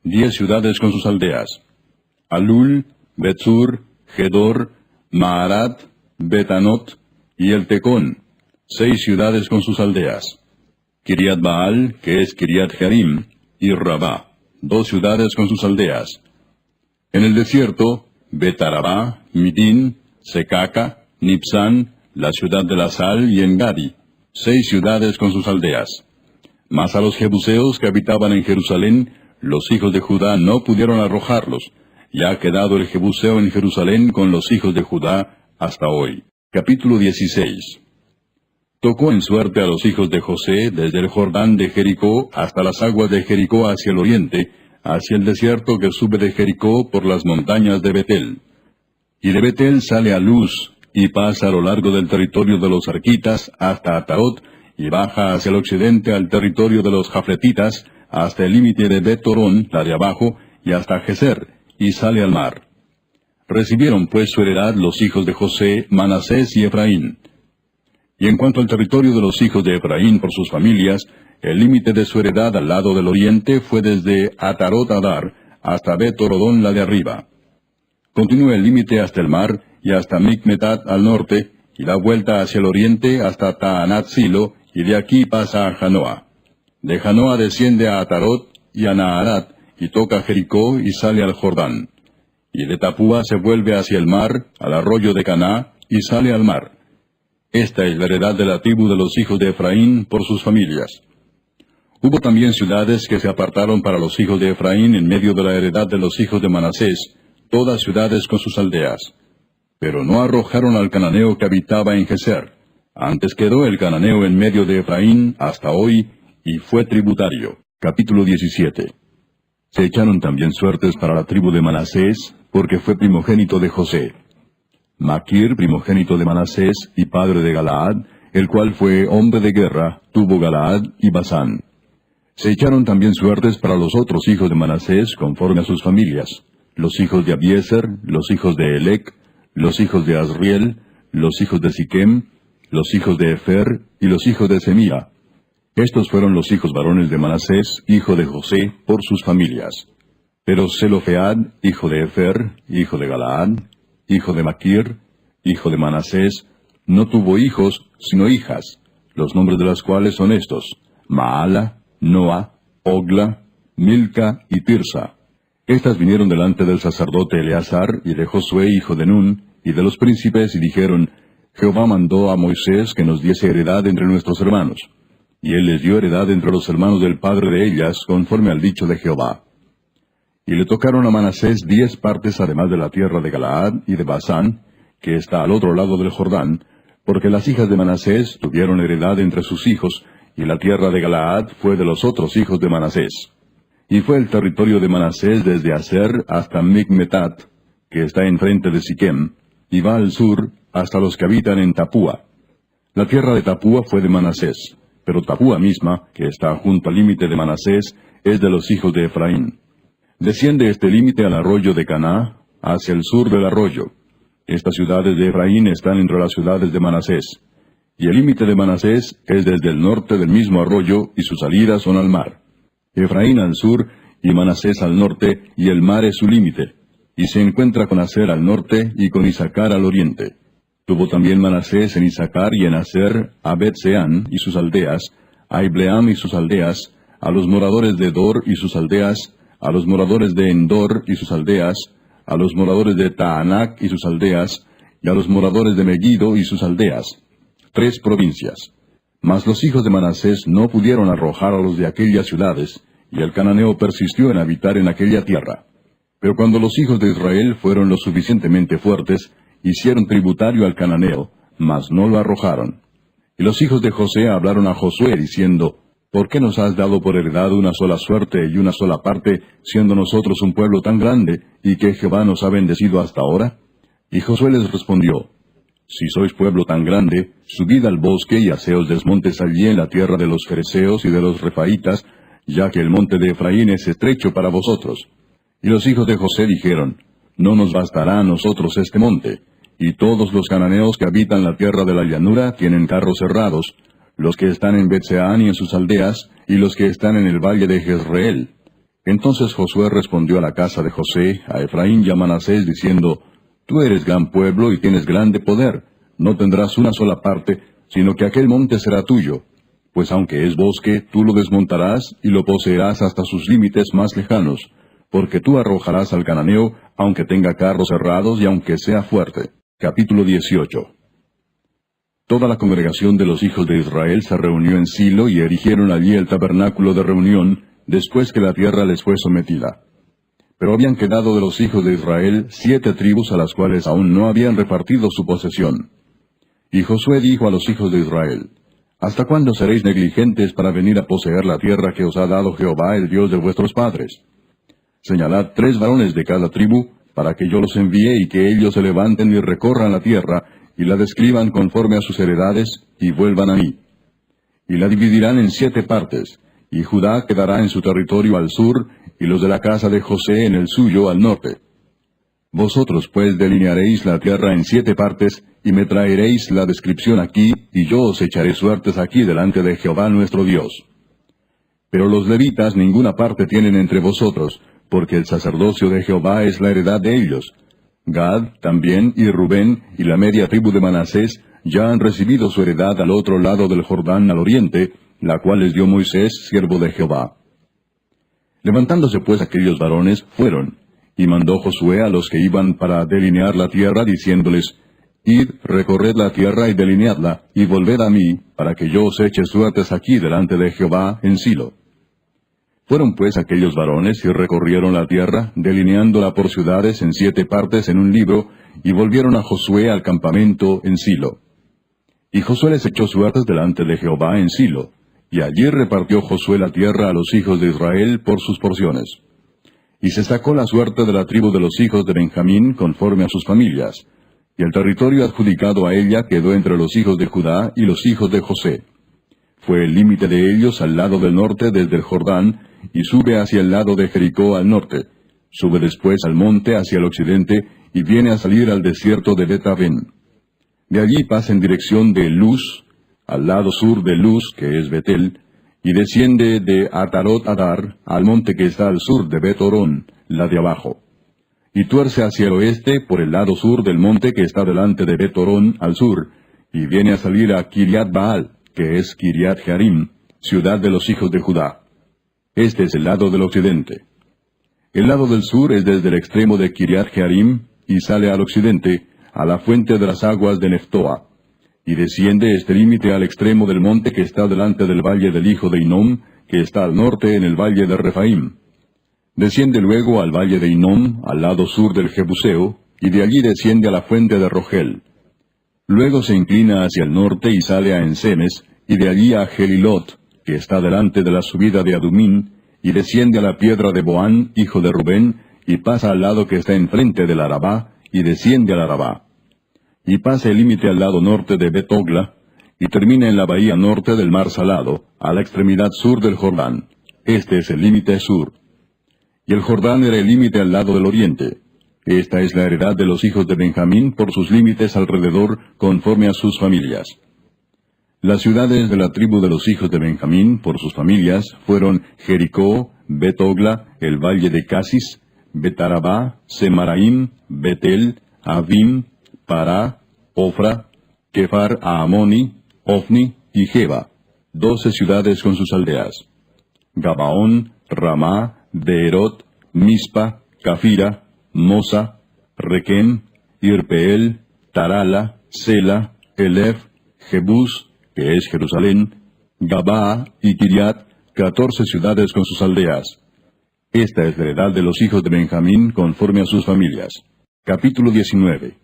10 ciudades con sus aldeas. Alul, Betzur, Gedor, Maarat, Betanot y El Tecón, 6 ciudades con sus aldeas. Kiriat Baal, que es Kiriat Jearim, y Rabá, 2 ciudades con sus aldeas. En el desierto, Betarabá, Midín, Secaca, Nipsán, la ciudad de la sal y Engadi, 6 ciudades con sus aldeas. Mas a los jebuseos que habitaban en Jerusalén, los hijos de Judá no pudieron arrojarlos, y ha quedado el jebuseo en Jerusalén con los hijos de Judá hasta hoy. Capítulo 16. Tocó en suerte a los hijos de José desde el Jordán de Jericó hasta las aguas de Jericó hacia el oriente, hacia el desierto que sube de Jericó por las montañas de Betel. Y de Betel sale a Luz, y pasa a lo largo del territorio de los arquitas hasta Atarot, y baja hacia el occidente al territorio de los jafletitas, hasta el límite de Bet-Torón, la de abajo, y hasta Geser, y sale al mar. Recibieron pues su heredad los hijos de José, Manasés y Efraín. Y en cuanto al territorio de los hijos de Efraín por sus familias, el límite de su heredad al lado del oriente fue desde Atarot Adar hasta Bet-Torodón la de arriba. Continúa el límite hasta el mar y hasta Micmetat al norte, y da vuelta hacia el oriente hasta Taanat Silo, y de aquí pasa a Janoa. De Janoa desciende a Atarot y a Naharat, y toca Jericó y sale al Jordán. Y de Tapúa se vuelve hacia el mar, al arroyo de Caná, y sale al mar. Esta es la heredad de la tribu de los hijos de Efraín por sus familias. Hubo también ciudades que se apartaron para los hijos de Efraín en medio de la heredad de los hijos de Manasés, todas ciudades con sus aldeas. Pero no arrojaron al cananeo que habitaba en Geser. Antes quedó el cananeo en medio de Efraín hasta hoy, y fue tributario. Capítulo 17. Se echaron también suertes para la tribu de Manasés, porque fue primogénito de José. Maquir, primogénito de Manasés y padre de Galaad, el cual fue hombre de guerra, tuvo Galaad y Basán. Se echaron también suertes para los otros hijos de Manasés conforme a sus familias. los hijos de Abiezer, los hijos de Elec, los hijos de Asriel, los hijos de Siquem, los hijos de Efer y los hijos de Semía. Estos fueron los hijos varones de Manasés, hijo de José, por sus familias. Pero Zelofead, hijo de Efer, hijo de Galaad, hijo de Maquir, hijo de Manasés, no tuvo hijos, sino hijas, los nombres de las cuales son estos: Maala, Noa, Ogla, Milca y Tirsa. Estas vinieron delante del sacerdote Eleazar y de Josué, hijo de Nun, y de los príncipes, y dijeron: Jehová mandó a Moisés que nos diese heredad entre nuestros hermanos. Y él les dio heredad entre los hermanos del padre de ellas, conforme al dicho de Jehová. Y le tocaron a Manasés 10 partes, además de la tierra de Galaad y de Basán, que está al otro lado del Jordán, porque las hijas de Manasés tuvieron heredad entre sus hijos, y la tierra de Galaad fue de los otros hijos de Manasés. Y fue el territorio de Manasés desde Aser hasta Micmetat, que está enfrente de Siquem, y va al sur hasta los que habitan en Tapúa. La tierra de Tapúa fue de Manasés, pero Tapúa misma, que está junto al límite de Manasés, es de los hijos de Efraín. Desciende este límite al arroyo de Caná, hacia el sur del arroyo. Estas ciudades de Efraín están entre las ciudades de Manasés. Y el límite de Manasés es desde el norte del mismo arroyo, y sus salidas son al mar. Efraín al sur, y Manasés al norte, y el mar es su límite. Y se encuentra con Aser al norte, y con Isacar al oriente. Tuvo también Manasés en Isacar y en Aser a Bet-Seán y sus aldeas, a Ibleam y sus aldeas, a los moradores de Dor y sus aldeas, a los moradores de Endor y sus aldeas, a los moradores de Taanac y sus aldeas, y a los moradores de Megiddo y sus aldeas. 3 provincias. Mas los hijos de Manasés no pudieron arrojar a los de aquellas ciudades, y el cananeo persistió en habitar en aquella tierra. Pero cuando los hijos de Israel fueron lo suficientemente fuertes, hicieron tributario al cananeo, mas no lo arrojaron. Y los hijos de José hablaron a Josué, diciendo: ¿Por qué nos has dado por heredad una sola suerte y una sola parte, siendo nosotros un pueblo tan grande, y que Jehová nos ha bendecido hasta ahora? Y Josué les respondió: Si sois pueblo tan grande, subid al bosque y haceos desmontes allí en la tierra de los fereceos y de los refaitas, ya que el monte de Efraín es estrecho para vosotros. Y los hijos de José dijeron: No nos bastará a nosotros este monte, y todos los cananeos que habitan la tierra de la llanura tienen carros cerrados, los que están en Bet-Seán y en sus aldeas, y los que están en el valle de Jezreel. Entonces Josué respondió a la casa de José, a Efraín y a Manasés, diciendo: Tú eres gran pueblo y tienes grande poder, no tendrás una sola parte, sino que aquel monte será tuyo. Pues aunque es bosque, tú lo desmontarás y lo poseerás hasta sus límites más lejanos, porque tú arrojarás al cananeo, aunque tenga carros cerrados y aunque sea fuerte. Capítulo 18. Toda la congregación de los hijos de Israel se reunió en Silo y erigieron allí el tabernáculo de reunión, después que la tierra les fue sometida. Pero habían quedado de los hijos de Israel 7 tribus a las cuales aún no habían repartido su posesión. Y Josué dijo a los hijos de Israel: ¿Hasta cuándo seréis negligentes para venir a poseer la tierra que os ha dado Jehová, el Dios de vuestros padres? Señalad 3 varones de cada tribu, para que yo los envíe y que ellos se levanten y recorran la tierra, y la describan conforme a sus heredades, y vuelvan a mí. Y la dividirán en 7 partes, y Judá quedará en su territorio al sur, y los de la casa de José en el suyo al norte. Vosotros pues delinearéis la tierra en 7 partes, y me traeréis la descripción aquí, y yo os echaré suertes aquí delante de Jehová nuestro Dios. Pero los levitas ninguna parte tienen entre vosotros, porque el sacerdocio de Jehová es la heredad de ellos. Gad también y Rubén y la media tribu de Manasés ya han recibido su heredad al otro lado del Jordán al oriente, la cual les dio Moisés, siervo de Jehová. Levantándose pues aquellos varones, fueron, y mandó Josué a los que iban para delinear la tierra, diciéndoles: Id, recorred la tierra y delineadla, y volved a mí, para que yo os eche suertes aquí delante de Jehová en Silo. Fueron pues aquellos varones y recorrieron la tierra, delineándola por ciudades en 7 partes en un libro, y volvieron a Josué al campamento en Silo. Y Josué les echó suertes delante de Jehová en Silo, y allí repartió Josué la tierra a los hijos de Israel por sus porciones. Y se sacó la suerte de la tribu de los hijos de Benjamín conforme a sus familias, y el territorio adjudicado a ella quedó entre los hijos de Judá y los hijos de José. Fue el límite de ellos al lado del norte desde el Jordán, y sube hacia el lado de Jericó al norte, Sube después al monte hacia el occidente, y viene a salir al desierto de Bet-Aven. De allí pasa en dirección de Luz, al lado sur de Luz, que es Betel, y desciende de Atarot Adar al monte que está al sur de Bet-Orón, la de abajo. Y tuerce hacia el oeste por el lado sur del monte que está delante de Bet-Orón al sur, y viene a salir a Kiriat Baal, que es Kiriat Jearim, ciudad de los hijos de Judá. Este es el lado del occidente. El lado del sur es desde el extremo de Kiriat Jearim, y sale al occidente, a la fuente de las aguas de Neftoa, y desciende este límite al extremo del monte que está delante del valle del hijo de Hinnom, que está al norte en el valle de Refaim. Desciende luego al valle de Hinnom, al lado sur del Jebuseo, y de allí desciende a la fuente de Rogel. Luego se inclina hacia el norte y sale a Ensemes, y de allí a Gelilot, que está delante de la subida de Adumín, y desciende a la piedra de Boán, hijo de Rubén, y pasa al lado que está enfrente del Arabá, y desciende al Arabá. Y pasa el límite al lado norte de Bet-Ogla, y termina en la bahía norte del mar Salado, a la extremidad sur del Jordán. Este es el límite sur. Y el Jordán era el límite al lado del oriente. Esta es la heredad de los hijos de Benjamín por sus límites alrededor, conforme a sus familias. Las ciudades de la tribu de los hijos de Benjamín, por sus familias, fueron Jericó, Bet-Ogla, el valle de Casis, Bet-Arabá, Semaraim, Betel, Avim, Pará, Ofra, Kefar Aamoni, Ofni y Geba, 12 ciudades con sus aldeas. Gabaón, Ramá, Beerot, Mispa, Cafira, Mosa, Requem, Irpeel, Tarala, Sela, Elef, Jebús, que es Jerusalén, Gabaa y Kiriat, 14 ciudades con sus aldeas. Esta es la heredad de los hijos de Benjamín conforme a sus familias. Capítulo 19.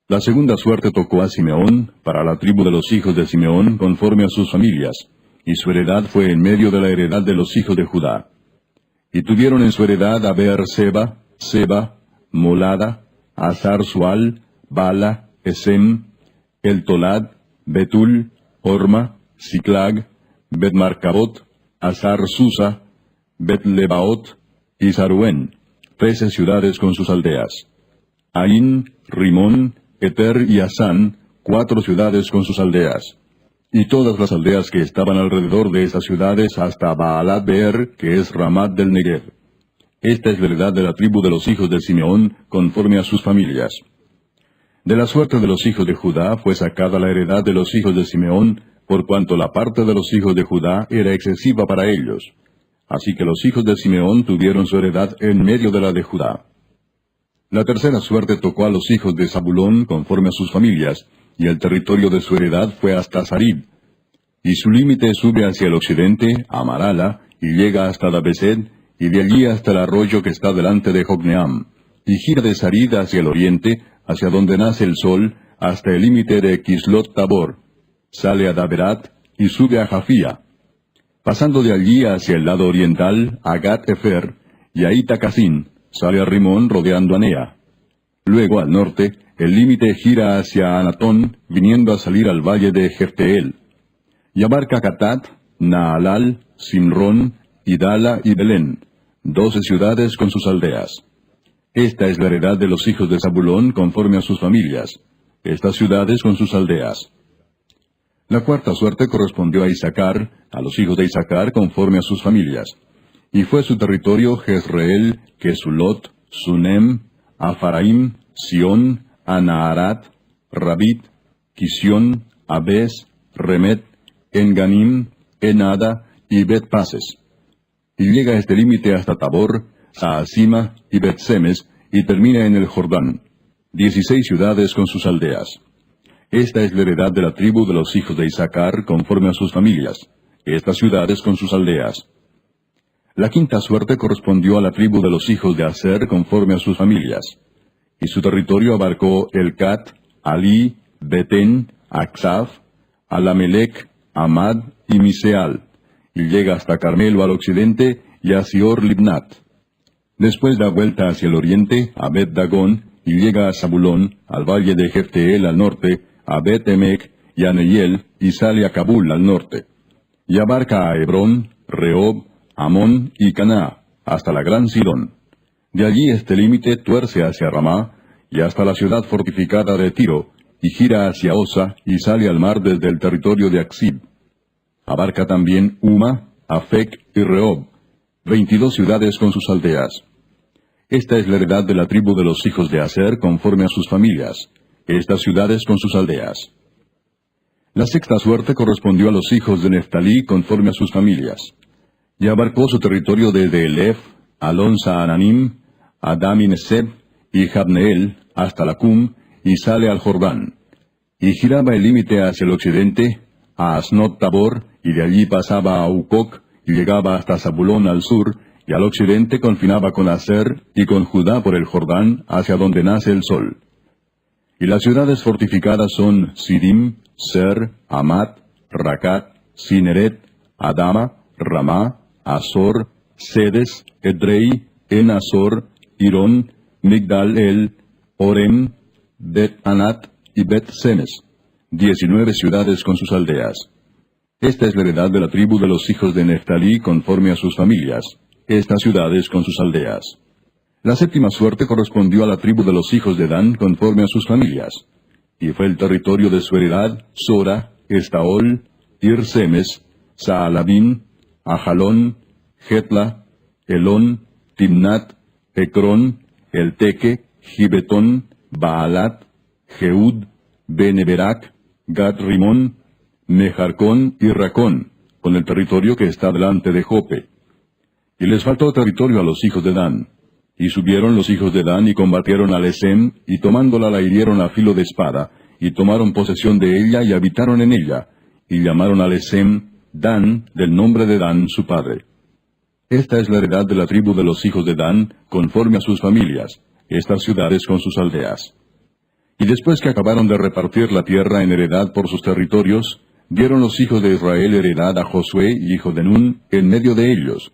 La segunda suerte tocó a Simeón, para la tribu de los hijos de Simeón conforme a sus familias, y su heredad fue en medio de la heredad de los hijos de Judá. Y tuvieron en su heredad a Beer-seba, Seba, Molada, Hazar-Sual, Bala, Esem, El-Tolad, Betul, Orma, Siclag, Bet-Marcabot, Hazar-Susa, Bet-Lebaot y Saruén, 13 ciudades con sus aldeas. Ain, Rimón, Eter y Asán, 4 ciudades con sus aldeas. Y todas las aldeas que estaban alrededor de esas ciudades hasta Baalat Beer, que es Ramat del Negev. Esta es la heredad de la tribu de los hijos de Simeón, conforme a sus familias. De la suerte de los hijos de Judá fue sacada la heredad de los hijos de Simeón, por cuanto la parte de los hijos de Judá era excesiva para ellos. Así que los hijos de Simeón tuvieron su heredad en medio de la de Judá. La tercera suerte tocó a los hijos de Zabulón conforme a sus familias, y el territorio de su heredad fue hasta Sarib. Y su límite sube hacia el occidente, a Marala, y llega hasta Dabesed, y de allí hasta el arroyo que está delante de Jocneam, y gira de Sarid hacia el oriente, hacia donde nace el sol, hasta el límite de Kislot Tabor. Sale a Daberat, y sube a Jafía. Pasando de allí hacia el lado oriental, a Gat-Efer, y a Itacasín, sale a Rimón rodeando a Nea. Luego, al norte, el límite gira hacia Anatón, viniendo a salir al valle de Jefteel. Y abarca Catat, Naalal, Simrón, Idala y Belén, 12 ciudades con sus aldeas. Esta es la heredad de los hijos de Zabulón conforme a sus familias, estas ciudades con sus aldeas. La cuarta suerte correspondió a Isaacar, a los hijos de Isaacar conforme a sus familias. Y fue su territorio Jezreel, Kesulot, Sunem, Afaraim, Sión, Anaharat, Rabit, Kisión, Abes, Remet, Enganim, Enada y Bet-Pases. Y llega a este límite hasta Tabor, Saasima y Bet-Semes, y termina en el Jordán, 16 ciudades con sus aldeas. Esta es la heredad de la tribu de los hijos de Isaacar conforme a sus familias, estas ciudades con sus aldeas. La quinta suerte correspondió a la tribu de los hijos de Aser conforme a sus familias, y su territorio abarcó Elcat, Ali, Betén, Aksaf, Alamelec, Amad y Miseal, y llega hasta Carmelo al occidente y a Sior Libnat. Después da vuelta hacia el oriente, a Bet-Dagón, y llega a Zabulón, al valle de Jefteel al norte, a Bet-Emec y a Neiel, y sale a Kabul al norte. Y abarca a Hebrón, Rehob, Amón y Caná, hasta la gran Sidón. De allí este límite tuerce hacia Ramá, y hasta la ciudad fortificada de Tiro, y gira hacia Osa, y sale al mar desde el territorio de Aksib. Abarca también Uma, Afec y Rehob, 22 ciudades con sus aldeas. Esta es la heredad de la tribu de los hijos de Aser conforme a sus familias, estas ciudades con sus aldeas. La sexta suerte correspondió a los hijos de Neftalí conforme a sus familias, y abarcó su territorio desde Elef, Alon Saananim, Adam Neseb y Jabneel, hasta Lacum, y sale al Jordán. Y giraba el límite hacia el occidente, a Asnot Tabor, y de allí pasaba a Ucoc, y llegaba hasta Zabulón al sur, y al occidente confinaba con Aser y con Judá por el Jordán, hacia donde nace el sol. Y las ciudades fortificadas son Sidim, Ser, Amat, Racat, Cineret, Adama, Ramá, Azor, Sedes, Edrei, En-Azor, Irón, Migdal-El, Orem, Bet-Anat y Bet-Semes, 19 ciudades con sus aldeas. Esta es la heredad de la tribu de los hijos de Neftalí conforme a sus familias, estas ciudades con sus aldeas. La séptima suerte correspondió a la tribu de los hijos de Dan conforme a sus familias, y fue el territorio de su heredad Sora, Estaol, Ir-Semes, Saalabín, Ajalón, Jetla, Elón, Timnat, Ecrón, Elteque, Gibetón, Baalat, Jeud, Beneberac, Gat-Rimón, Mejarcón y Racón, con el territorio que está delante de Jope. Y les faltó territorio a los hijos de Dan. Y subieron los hijos de Dan y combatieron a Lesem, y tomándola la hirieron a filo de espada, y tomaron posesión de ella y habitaron en ella, y llamaron a Lesem Dan, del nombre de Dan su padre. Esta es la heredad de la tribu de los hijos de Dan, conforme a sus familias, estas ciudades con sus aldeas. Y después que acabaron de repartir la tierra en heredad por sus territorios, dieron los hijos de Israel heredad a Josué, hijo de Nun, en medio de ellos.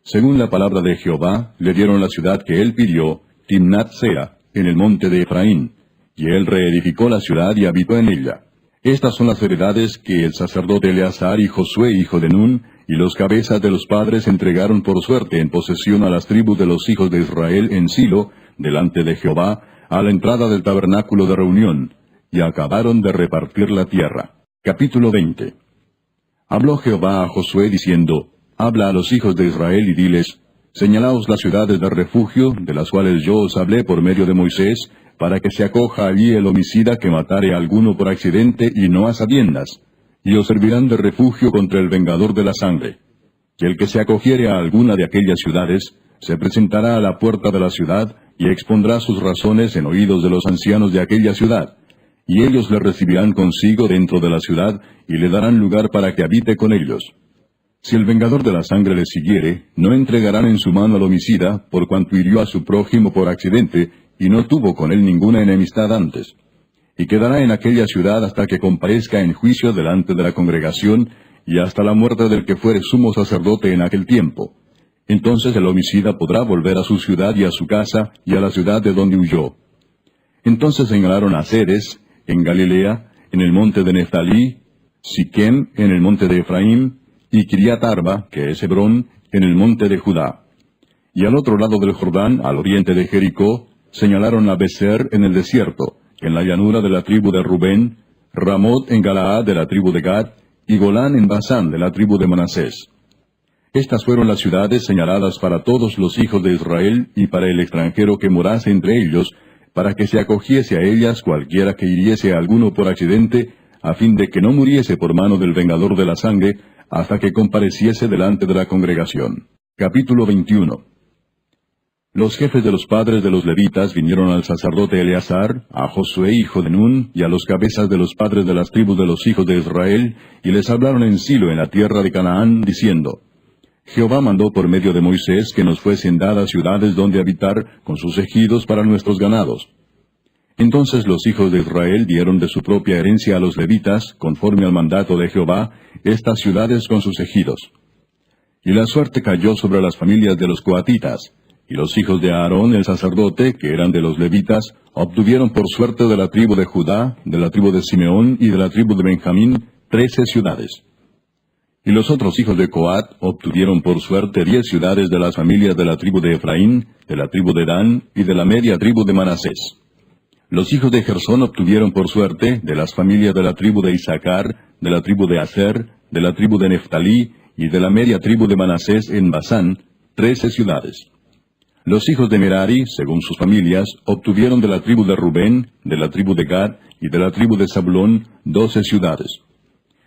Según la palabra de Jehová, le dieron la ciudad que él pidió, Timnat-Sera, en el monte de Efraín, y él reedificó la ciudad y habitó en ella. Estas son las heredades que el sacerdote Eleazar y Josué, hijo de Nun, y los cabezas de los padres entregaron por suerte en posesión a las tribus de los hijos de Israel en Silo, delante de Jehová, a la entrada del tabernáculo de reunión, y acabaron de repartir la tierra. Capítulo 20. Habló Jehová a Josué diciendo, Habla a los hijos de Israel y diles, Señalaos las ciudades de refugio, de las cuales yo os hablé por medio de Moisés, para que se acoja allí el homicida que matare a alguno por accidente y no a sabiendas, y os servirán de refugio contra el vengador de la sangre. Y el que se acogiere a alguna de aquellas ciudades, se presentará a la puerta de la ciudad, y expondrá sus razones en oídos de los ancianos de aquella ciudad, y ellos le recibirán consigo dentro de la ciudad, y le darán lugar para que habite con ellos. Si el vengador de la sangre le siguiere, no entregarán en su mano al homicida, por cuanto hirió a su prójimo por accidente, y no tuvo con él ninguna enemistad antes. Y quedará en aquella ciudad hasta que comparezca en juicio delante de la congregación, y hasta la muerte del que fuere sumo sacerdote en aquel tiempo. Entonces el homicida podrá volver a su ciudad y a su casa, y a la ciudad de donde huyó. Entonces señalaron a Ceres, en Galilea, en el monte de Neftalí, Siquem, en el monte de Efraín, y Kiriat Arba, que es Hebrón, en el monte de Judá. Y al otro lado del Jordán, al oriente de Jericó, señalaron a Beser en el desierto, en la llanura de la tribu de Rubén, Ramot en Galaad de la tribu de Gad, y Golán en Basán de la tribu de Manasés. Estas fueron las ciudades señaladas para todos los hijos de Israel y para el extranjero que morase entre ellos, para que se acogiese a ellas cualquiera que hiriese a alguno por accidente, a fin de que no muriese por mano del vengador de la sangre, hasta que compareciese delante de la congregación. Capítulo 21. Los jefes de los padres de los levitas vinieron al sacerdote Eleazar, a Josué hijo de Nun, y a los cabezas de los padres de las tribus de los hijos de Israel, y les hablaron en Silo en la tierra de Canaán, diciendo, Jehová mandó por medio de Moisés que nos fuesen dadas ciudades donde habitar, con sus ejidos para nuestros ganados. Entonces los hijos de Israel dieron de su propia herencia a los levitas, conforme al mandato de Jehová, estas ciudades con sus ejidos. Y la suerte cayó sobre las familias de los coatitas, y los hijos de Aarón el sacerdote, que eran de los levitas, obtuvieron por suerte de la tribu de Judá, de la tribu de Simeón y de la tribu de Benjamín, 13 ciudades. Y los otros hijos de Coat obtuvieron por suerte 10 ciudades de las familias de la tribu de Efraín, de la tribu de Dan y de la media tribu de Manasés. Los hijos de Gersón obtuvieron por suerte de las familias de la tribu de Isaacar, de la tribu de Aser, de la tribu de Neftalí y de la media tribu de Manasés en Basán, 13 ciudades. Los hijos de Merari, según sus familias, obtuvieron de la tribu de Rubén, de la tribu de Gad y de la tribu de Zabulón 12 ciudades.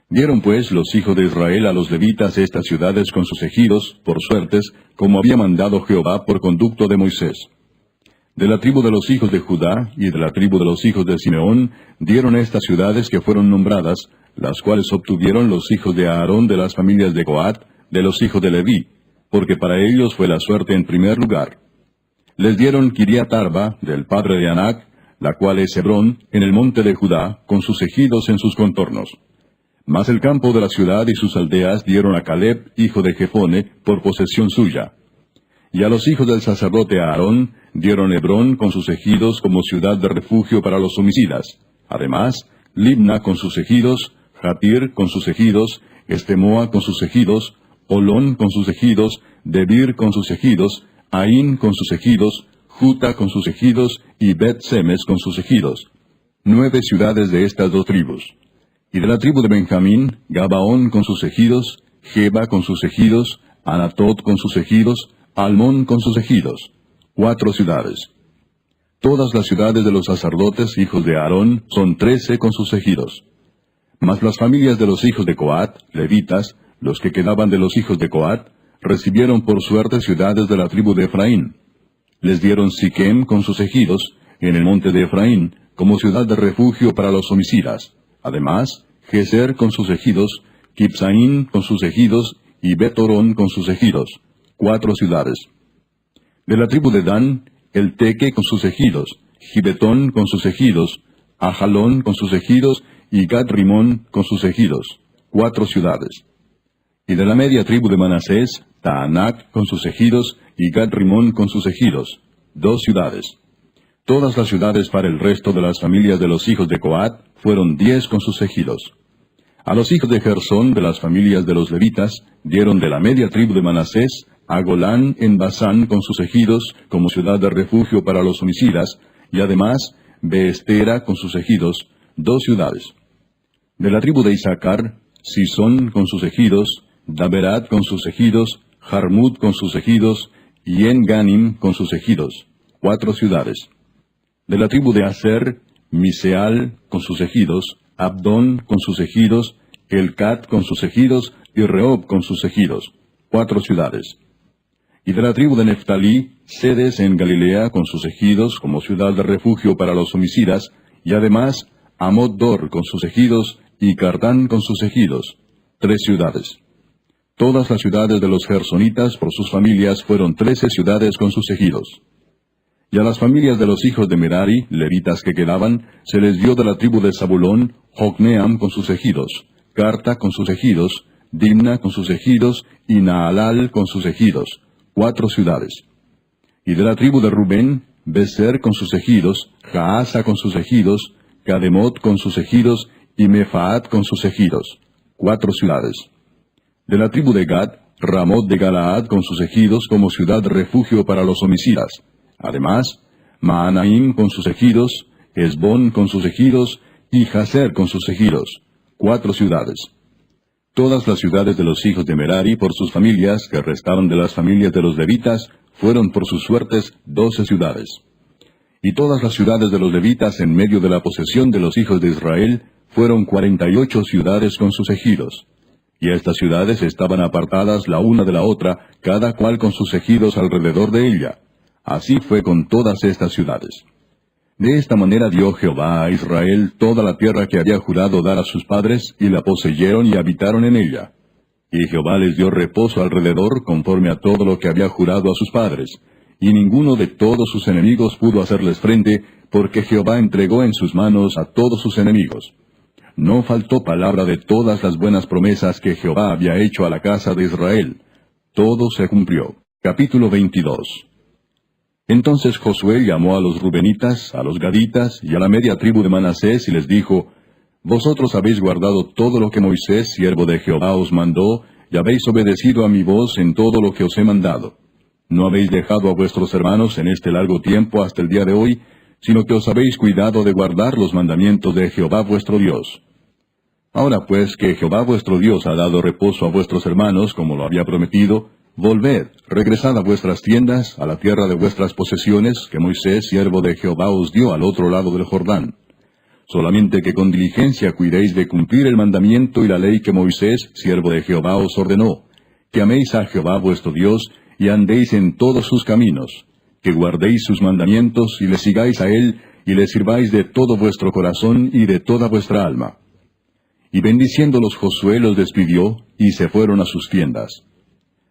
Dieron pues los hijos de Israel a los levitas estas ciudades con sus ejidos, por suertes, como había mandado Jehová por conducto de Moisés. De la tribu de los hijos de Judá y de la tribu de los hijos de Simeón dieron estas ciudades que fueron nombradas, las cuales obtuvieron los hijos de Aarón de las familias de Coat, de los hijos de Leví, porque para ellos fue la suerte en primer lugar. Les dieron Kiriat Arba, del padre de Anac, la cual es Hebrón, en el monte de Judá, con sus ejidos en sus contornos. Mas el campo de la ciudad y sus aldeas dieron a Caleb, hijo de Jefone, por posesión suya. Y a los hijos del sacerdote Aarón dieron Hebrón con sus ejidos como ciudad de refugio para los homicidas. Además, Libna con sus ejidos, Jatir con sus ejidos, Estemoa con sus ejidos, Olón con sus ejidos, Debir con sus ejidos, Aín con sus ejidos, Juta con sus ejidos y Bet-Semes con sus ejidos. 9 ciudades de estas 2 tribus. Y de la tribu de Benjamín, Gabaón con sus ejidos, Geba con sus ejidos, Anatot con sus ejidos, Almón con sus ejidos. 4 ciudades. Todas las ciudades de los sacerdotes, hijos de Aarón, son 13 con sus ejidos. Mas las familias de los hijos de Coat, levitas, los que quedaban de los hijos de Coat, recibieron por suerte ciudades de la tribu de Efraín. Les dieron Siquem con sus ejidos, en el monte de Efraín, como ciudad de refugio para los homicidas. Además, Geser con sus ejidos, Kibsaín con sus ejidos, y Bet-Orón con sus ejidos. 4 ciudades. De la tribu de Dan, el Teque con sus ejidos, Gibetón con sus ejidos, Ajalón con sus ejidos, y Gad-Rimón con sus ejidos. 4 ciudades. Y de la media tribu de Manasés, Taanac con sus ejidos, y Gad-Rimón con sus ejidos. 2 ciudades. Todas las ciudades para el resto de las familias de los hijos de Coat fueron 10 con sus ejidos. A los hijos de Gersón de las familias de los levitas dieron de la media tribu de Manasés a Golán en Basán con sus ejidos como ciudad de refugio para los homicidas, y además Beestera con sus ejidos, 2 ciudades. De la tribu de Isaacar, Sisón con sus ejidos, Daberat con sus ejidos, Jarmut con sus ejidos, y En-Ganim con sus ejidos, 4 ciudades. De la tribu de Aser, Miseal con sus ejidos, Abdón con sus ejidos, Elcat con sus ejidos, y Rehob con sus ejidos, 4 ciudades. Y de la tribu de Neftalí, Sedes en Galilea con sus ejidos como ciudad de refugio para los homicidas, y además Amot-Dor con sus ejidos, y Cartán con sus ejidos, 3 ciudades. Todas las ciudades de los gersonitas por sus familias fueron 13 ciudades con sus ejidos. Y a las familias de los hijos de Merari, levitas que quedaban, se les dio de la tribu de Zabulón, Jocneam con sus ejidos, Carta con sus ejidos, Dimna con sus ejidos, y Naalal con sus ejidos, 4 ciudades. Y de la tribu de Rubén, Beser con sus ejidos, Jaasa con sus ejidos, Cademot con sus ejidos, y Mefaat con sus ejidos, 4 ciudades. De la tribu de Gad, Ramot de Galaad con sus ejidos como ciudad de refugio para los homicidas. Además, Maanaim con sus ejidos, Esbón con sus ejidos, y Jazer con sus ejidos, 4 ciudades. Todas las ciudades de los hijos de Merari por sus familias, que restaban de las familias de los levitas, fueron por sus suertes 12 ciudades. Y todas las ciudades de los levitas en medio de la posesión de los hijos de Israel, fueron 48 ciudades con sus ejidos. Y estas ciudades estaban apartadas la una de la otra, cada cual con sus ejidos alrededor de ella. Así fue con todas estas ciudades. De esta manera dio Jehová a Israel toda la tierra que había jurado dar a sus padres, y la poseyeron y habitaron en ella. Y Jehová les dio reposo alrededor conforme a todo lo que había jurado a sus padres, y ninguno de todos sus enemigos pudo hacerles frente, porque Jehová entregó en sus manos a todos sus enemigos. No faltó palabra de todas las buenas promesas que Jehová había hecho a la casa de Israel. Todo se cumplió. Capítulo 22. Entonces Josué llamó a los rubenitas, a los gaditas y a la media tribu de Manasés y les dijo: Vosotros habéis guardado todo lo que Moisés, siervo de Jehová, os mandó, y habéis obedecido a mi voz en todo lo que os he mandado. No habéis dejado a vuestros hermanos en este largo tiempo hasta el día de hoy, sino que os habéis cuidado de guardar los mandamientos de Jehová vuestro Dios. Ahora pues que Jehová vuestro Dios ha dado reposo a vuestros hermanos, como lo había prometido, volved, regresad a vuestras tiendas, a la tierra de vuestras posesiones, que Moisés, siervo de Jehová, os dio al otro lado del Jordán. Solamente que con diligencia cuidéis de cumplir el mandamiento y la ley que Moisés, siervo de Jehová, os ordenó, que améis a Jehová vuestro Dios, y andéis en todos sus caminos, que guardéis sus mandamientos, y le sigáis a él, y le sirváis de todo vuestro corazón y de toda vuestra alma. Y bendiciéndolos Josué los despidió, y se fueron a sus tiendas.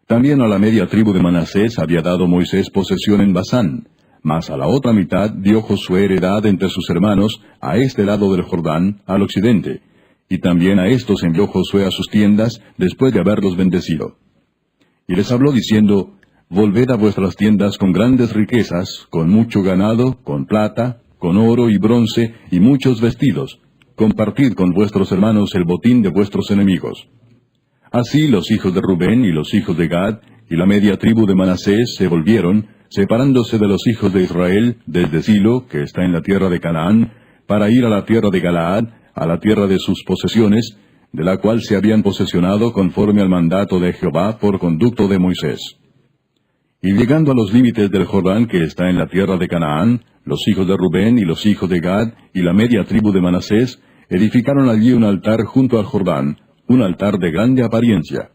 También a la media tribu de Manasés había dado Moisés posesión en Basán, mas a la otra mitad dio Josué heredad entre sus hermanos, a este lado del Jordán, al occidente, y también a éstos envió Josué a sus tiendas, después de haberlos bendecido. Y les habló diciendo, Volved a vuestras tiendas con grandes riquezas, con mucho ganado, con plata, con oro y bronce, y muchos vestidos. Compartid con vuestros hermanos el botín de vuestros enemigos. Así los hijos de Rubén y los hijos de Gad, y la media tribu de Manasés se volvieron, separándose de los hijos de Israel, desde Silo, que está en la tierra de Canaán, para ir a la tierra de Galaad, a la tierra de sus posesiones, de la cual se habían posesionado conforme al mandato de Jehová por conducto de Moisés. Y llegando a los límites del Jordán que está en la tierra de Canaán, los hijos de Rubén y los hijos de Gad, y la media tribu de Manasés, edificaron allí un altar junto al Jordán, un altar de grande apariencia.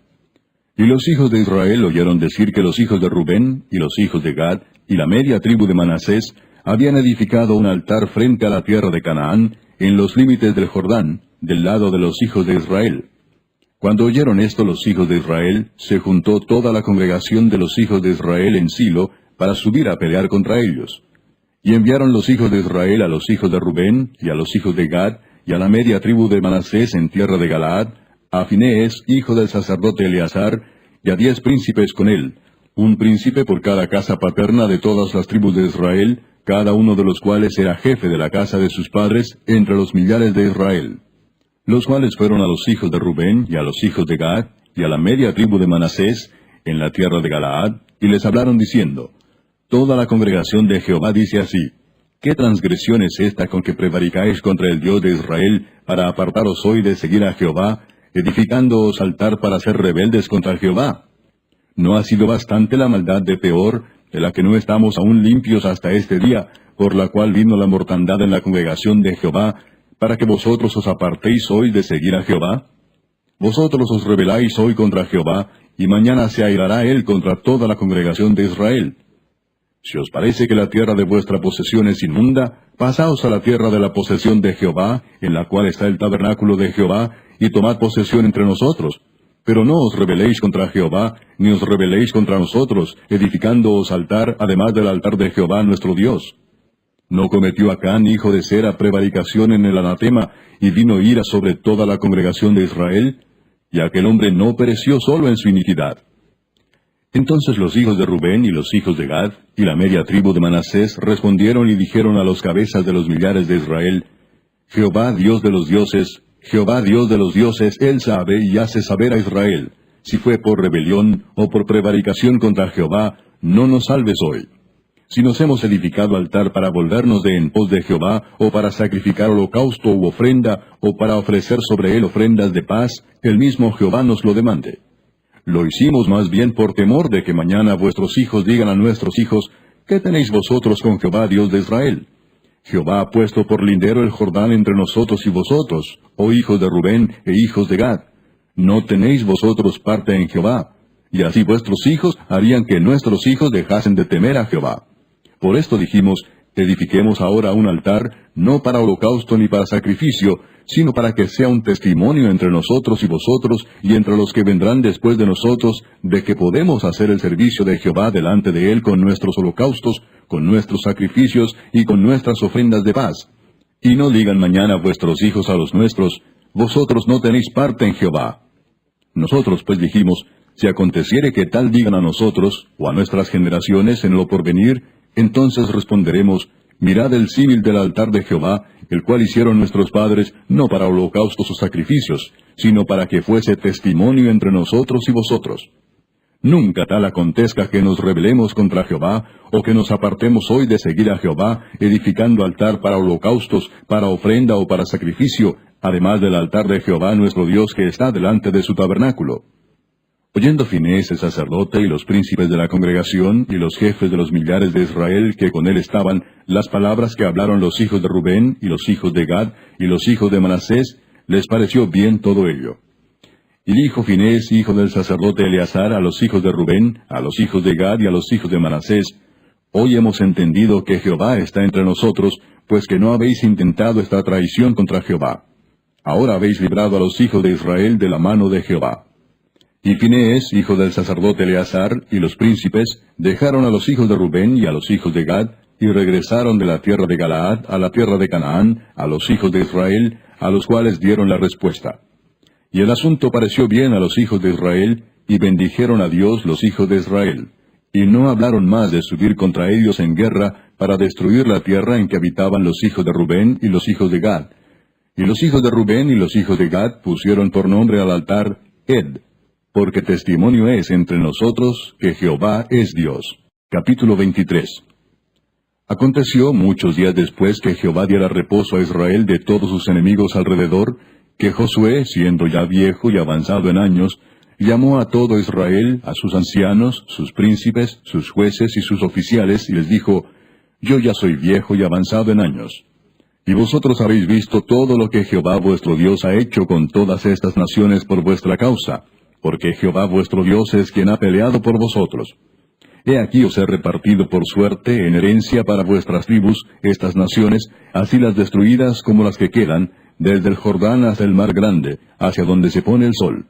Y los hijos de Israel oyeron decir que los hijos de Rubén, y los hijos de Gad, y la media tribu de Manasés, habían edificado un altar frente a la tierra de Canaán, en los límites del Jordán, del lado de los hijos de Israel. Cuando oyeron esto los hijos de Israel, se juntó toda la congregación de los hijos de Israel en Silo, para subir a pelear contra ellos. Y enviaron los hijos de Israel a los hijos de Rubén, y a los hijos de Gad, y a la media tribu de Manasés en tierra de Galaad, a Finees, hijo del sacerdote Eleazar, y a 10 príncipes con él, un príncipe por cada casa paterna de todas las tribus de Israel, cada uno de los cuales era jefe de la casa de sus padres entre los millares de Israel. Los cuales fueron a los hijos de Rubén, y a los hijos de Gad, y a la media tribu de Manasés, en la tierra de Galaad, y les hablaron diciendo, Toda la congregación de Jehová dice así, ¿qué transgresión es esta con que prevaricáis contra el Dios de Israel, para apartaros hoy de seguir a Jehová, edificándoos altar para ser rebeldes contra Jehová? ¿No ha sido bastante la maldad de Peor, de la que no estamos aún limpios hasta este día, por la cual vino la mortandad en la congregación de Jehová, para que vosotros os apartéis hoy de seguir a Jehová? Vosotros os rebeláis hoy contra Jehová, y mañana se airará él contra toda la congregación de Israel. Si os parece que la tierra de vuestra posesión es inmunda, pasaos a la tierra de la posesión de Jehová, en la cual está el tabernáculo de Jehová, y tomad posesión entre nosotros. Pero no os rebeléis contra Jehová, ni os rebeléis contra nosotros, edificándoos altar, además del altar de Jehová nuestro Dios. ¿No cometió Acán, hijo de Sera, prevaricación en el anatema, y vino ira sobre toda la congregación de Israel? Y aquel hombre no pereció solo en su iniquidad. Entonces los hijos de Rubén y los hijos de Gad, y la media tribu de Manasés, respondieron y dijeron a los cabezas de los millares de Israel, Jehová Dios de los dioses, Jehová Dios de los dioses, Él sabe y hace saber a Israel, si fue por rebelión o por prevaricación contra Jehová, no nos salves hoy. Si nos hemos edificado altar para volvernos de en pos de Jehová, o para sacrificar holocausto u ofrenda, o para ofrecer sobre él ofrendas de paz, el mismo Jehová nos lo demande. Lo hicimos más bien por temor de que mañana vuestros hijos digan a nuestros hijos, ¿qué tenéis vosotros con Jehová Dios de Israel? Jehová ha puesto por lindero el Jordán entre nosotros y vosotros, oh hijos de Rubén e hijos de Gad. No tenéis vosotros parte en Jehová, y así vuestros hijos harían que nuestros hijos dejasen de temer a Jehová. Por esto dijimos, edifiquemos ahora un altar, no para holocausto ni para sacrificio, sino para que sea un testimonio entre nosotros y vosotros, y entre los que vendrán después de nosotros, de que podemos hacer el servicio de Jehová delante de él con nuestros holocaustos, con nuestros sacrificios y con nuestras ofrendas de paz. Y no digan mañana vuestros hijos a los nuestros, vosotros no tenéis parte en Jehová. Nosotros pues dijimos, si aconteciere que tal digan a nosotros, o a nuestras generaciones en lo porvenir, entonces responderemos, mirad el símil del altar de Jehová, el cual hicieron nuestros padres, no para holocaustos o sacrificios, sino para que fuese testimonio entre nosotros y vosotros. Nunca tal acontezca que nos rebelemos contra Jehová, o que nos apartemos hoy de seguir a Jehová, edificando altar para holocaustos, para ofrenda o para sacrificio, además del altar de Jehová nuestro Dios que está delante de su tabernáculo. Oyendo Finehés el sacerdote y los príncipes de la congregación y los jefes de los millares de Israel que con él estaban, las palabras que hablaron los hijos de Rubén y los hijos de Gad y los hijos de Manasés, les pareció bien todo ello. Y dijo Finehés, hijo del sacerdote Eleazar, a los hijos de Rubén, a los hijos de Gad y a los hijos de Manasés: Hoy hemos entendido que Jehová está entre nosotros, pues que no habéis intentado esta traición contra Jehová. Ahora habéis librado a los hijos de Israel de la mano de Jehová. Y Finehés, hijo del sacerdote Eleazar, y los príncipes, dejaron a los hijos de Rubén y a los hijos de Gad, y regresaron de la tierra de Galaad a la tierra de Canaán, a los hijos de Israel, a los cuales dieron la respuesta. Y el asunto pareció bien a los hijos de Israel, y bendijeron a Dios los hijos de Israel. Y no hablaron más de subir contra ellos en guerra, para destruir la tierra en que habitaban los hijos de Rubén y los hijos de Gad. Y los hijos de Rubén y los hijos de Gad pusieron por nombre al altar Ed, porque testimonio es entre nosotros que Jehová es Dios. Capítulo 23. Aconteció muchos días después que Jehová diera reposo a Israel de todos sus enemigos alrededor, que Josué, siendo ya viejo y avanzado en años, llamó a todo Israel, a sus ancianos, sus príncipes, sus jueces y sus oficiales, y les dijo: Yo ya soy viejo y avanzado en años. Y vosotros habéis visto todo lo que Jehová vuestro Dios ha hecho con todas estas naciones por vuestra causa, porque Jehová vuestro Dios es quien ha peleado por vosotros. He aquí os he repartido por suerte en herencia para vuestras tribus estas naciones, así las destruidas como las que quedan, desde el Jordán hasta el mar grande, hacia donde se pone el sol.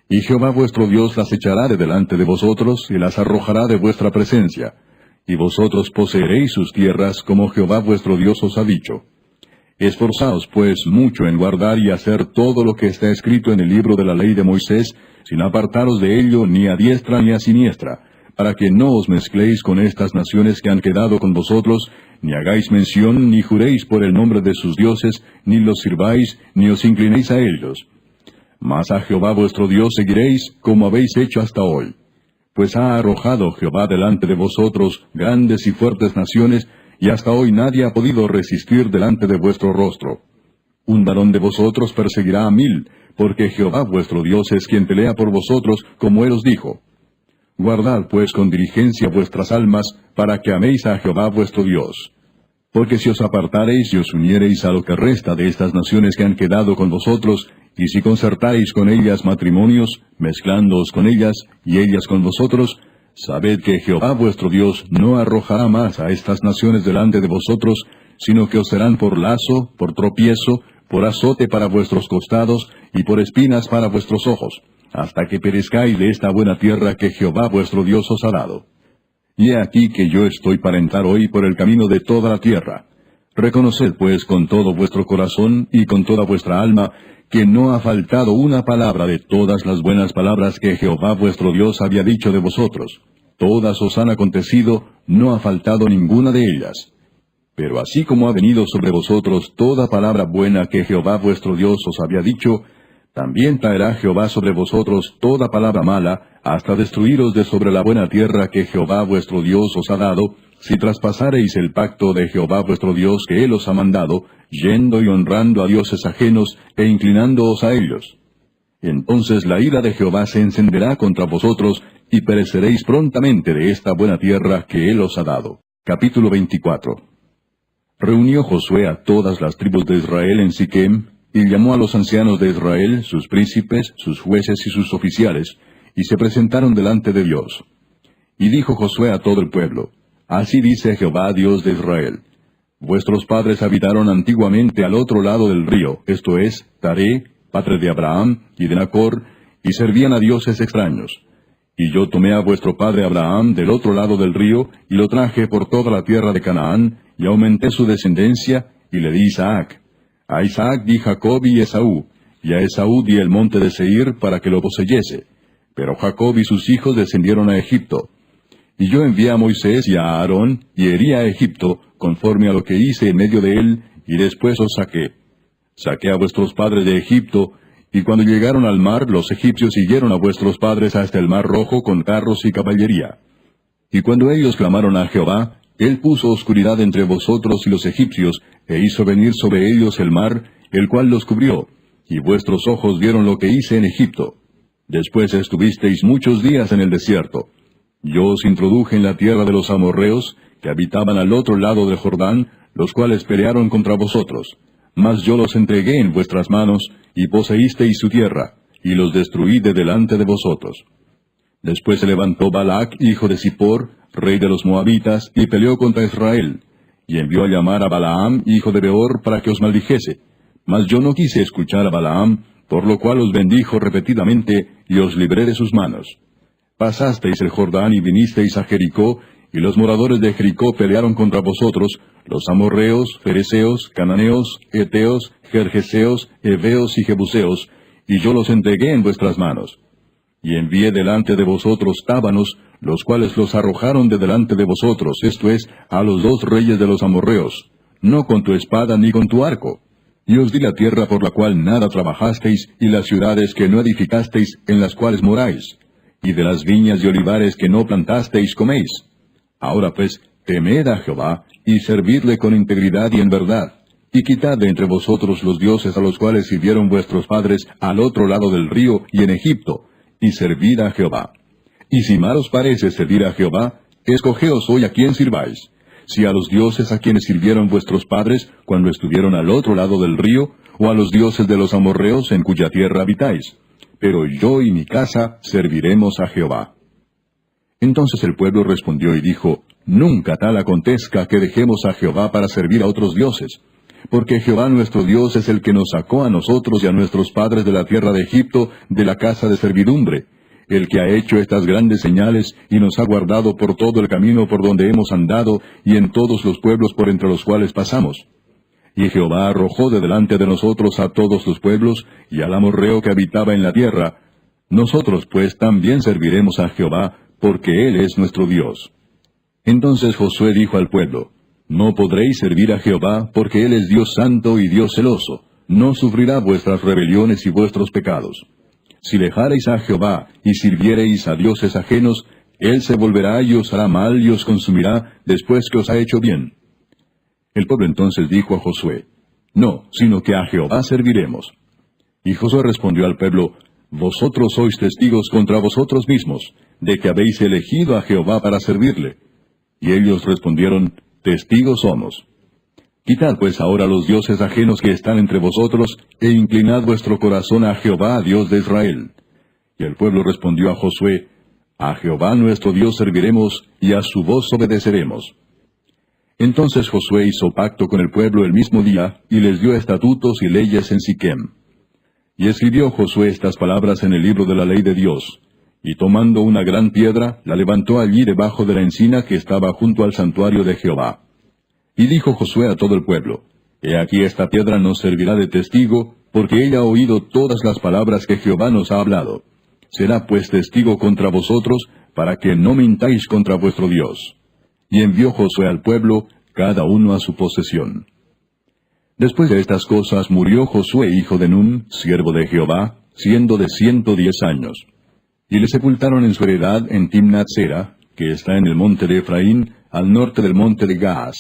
Y Jehová vuestro Dios las echará de delante de vosotros, y las arrojará de vuestra presencia, y vosotros poseeréis sus tierras como Jehová vuestro Dios os ha dicho. Esforzaos, pues, mucho en guardar y hacer todo lo que está escrito en el libro de la ley de Moisés, sin apartaros de ello ni a diestra ni a siniestra, para que no os mezcléis con estas naciones que han quedado con vosotros, ni hagáis mención, ni juréis por el nombre de sus dioses, ni los sirváis, ni os inclinéis a ellos. Mas a Jehová vuestro Dios seguiréis, como habéis hecho hasta hoy. Pues ha arrojado Jehová delante de vosotros grandes y fuertes naciones, y hasta hoy nadie ha podido resistir delante de vuestro rostro. Un varón de vosotros perseguirá a 1000, porque Jehová vuestro Dios es quien pelea por vosotros, como él os dijo. Guardad pues con diligencia vuestras almas, para que améis a Jehová vuestro Dios. Porque si os apartareis y os uniereis a lo que resta de estas naciones que han quedado con vosotros, y si concertareis con ellas matrimonios, mezclándoos con ellas, y ellas con vosotros, sabed que Jehová vuestro Dios no arrojará más a estas naciones delante de vosotros, sino que os serán por lazo, por tropiezo, por azote para vuestros costados, y por espinas para vuestros ojos, hasta que perezcáis de esta buena tierra que Jehová vuestro Dios os ha dado. Y he aquí que yo estoy para entrar hoy por el camino de toda la tierra. Reconoced pues con todo vuestro corazón y con toda vuestra alma, que no ha faltado una palabra de todas las buenas palabras que Jehová vuestro Dios había dicho de vosotros. Todas os han acontecido, no ha faltado ninguna de ellas. Pero así como ha venido sobre vosotros toda palabra buena que Jehová vuestro Dios os había dicho, también traerá Jehová sobre vosotros toda palabra mala, hasta destruiros de sobre la buena tierra que Jehová vuestro Dios os ha dado, si traspasareis el pacto de Jehová vuestro Dios que él os ha mandado, yendo y honrando a dioses ajenos e inclinándoos a ellos. Entonces la ira de Jehová se encenderá contra vosotros, y pereceréis prontamente de esta buena tierra que él os ha dado. Capítulo 24. Reunió Josué a todas las tribus de Israel en Siquem, y llamó a los ancianos de Israel, sus príncipes, sus jueces y sus oficiales, y se presentaron delante de Dios. Y dijo Josué a todo el pueblo: Así dice Jehová, Dios de Israel: Vuestros padres habitaron antiguamente al otro lado del río, esto es, Taré, padre de Abraham y de Nacor, y servían a dioses extraños. Y yo tomé a vuestro padre Abraham del otro lado del río, y lo traje por toda la tierra de Canaán, y aumenté su descendencia, y le di Isaac. A Isaac di Jacob y Esaú, y a Esaú di el monte de Seir para que lo poseyese. Pero Jacob y sus hijos descendieron a Egipto. Y yo envié a Moisés y a Aarón, y herí a Egipto, conforme a lo que hice en medio de él, y después os saqué. Saqué a vuestros padres de Egipto, y cuando llegaron al mar, los egipcios siguieron a vuestros padres hasta el mar Rojo con carros y caballería. Y cuando ellos clamaron a Jehová, él puso oscuridad entre vosotros y los egipcios, e hizo venir sobre ellos el mar, el cual los cubrió, y vuestros ojos vieron lo que hice en Egipto. Después estuvisteis muchos días en el desierto. Yo os introduje en la tierra de los amorreos, que habitaban al otro lado del Jordán, los cuales pelearon contra vosotros. Mas yo los entregué en vuestras manos, y poseísteis su tierra, y los destruí de delante de vosotros. Después se levantó Balac, hijo de Zippor, rey de los Moabitas, y peleó contra Israel, y envió a llamar a Balaam, hijo de Beor, para que os maldijese. Mas yo no quise escuchar a Balaam, por lo cual os bendijo repetidamente, y os libré de sus manos. Pasasteis el Jordán y vinisteis a Jericó, y los moradores de Jericó pelearon contra vosotros, los amorreos, fereceos, cananeos, eteos, gergeseos, heveos y jebuseos, y yo los entregué en vuestras manos. Y envié delante de vosotros tábanos, los cuales los arrojaron de delante de vosotros, esto es, a los 2 reyes de los amorreos, no con tu espada ni con tu arco. Y os di la tierra por la cual nada trabajasteis, y las ciudades que no edificasteis, en las cuales moráis. Y de las viñas y olivares que no plantasteis coméis. Ahora pues, temed a Jehová, y servidle con integridad y en verdad, y quitad de entre vosotros los dioses a los cuales sirvieron vuestros padres al otro lado del río y en Egipto, y servid a Jehová. Y si mal os parece servir a Jehová, escogeos hoy a quién sirváis, si a los dioses a quienes sirvieron vuestros padres cuando estuvieron al otro lado del río, o a los dioses de los amorreos en cuya tierra habitáis. Pero yo y mi casa serviremos a Jehová. Entonces el pueblo respondió y dijo, Nunca tal acontezca que dejemos a Jehová para servir a otros dioses. Porque Jehová nuestro Dios es el que nos sacó a nosotros y a nuestros padres de la tierra de Egipto, de la casa de servidumbre, el que ha hecho estas grandes señales y nos ha guardado por todo el camino por donde hemos andado y en todos los pueblos por entre los cuales pasamos. Y Jehová arrojó de delante de nosotros a todos los pueblos y al amorreo que habitaba en la tierra. Nosotros pues también serviremos a Jehová, porque Él es nuestro Dios. Entonces Josué dijo al pueblo, No podréis servir a Jehová, porque Él es Dios santo y Dios celoso. No sufrirá vuestras rebeliones y vuestros pecados. Si dejareis a Jehová y sirviereis a dioses ajenos, Él se volverá y os hará mal y os consumirá después que os ha hecho bien. El pueblo entonces dijo a Josué, No, sino que a Jehová serviremos. Y Josué respondió al pueblo, Vosotros sois testigos contra vosotros mismos, de que habéis elegido a Jehová para servirle. Y ellos respondieron, Testigos somos. Quitad pues ahora los dioses ajenos que están entre vosotros, e inclinad vuestro corazón a Jehová, Dios de Israel. Y el pueblo respondió a Josué, A Jehová nuestro Dios serviremos, y a su voz obedeceremos. Entonces Josué hizo pacto con el pueblo el mismo día, y les dio estatutos y leyes en Siquem. Y escribió Josué estas palabras en el libro de la ley de Dios. Y tomando una gran piedra, la levantó allí debajo de la encina que estaba junto al santuario de Jehová. Y dijo Josué a todo el pueblo, He aquí esta piedra nos servirá de testigo, porque ella ha oído todas las palabras que Jehová nos ha hablado. Será pues testigo contra vosotros, para que no mintáis contra vuestro Dios. Y envió Josué al pueblo, cada uno a su posesión. Después de estas cosas murió Josué hijo de Nun, siervo de Jehová, siendo de 110 años. Y le sepultaron en su heredad en Timnat-Sera, que está en el monte de Efraín, al norte del monte de Gaas.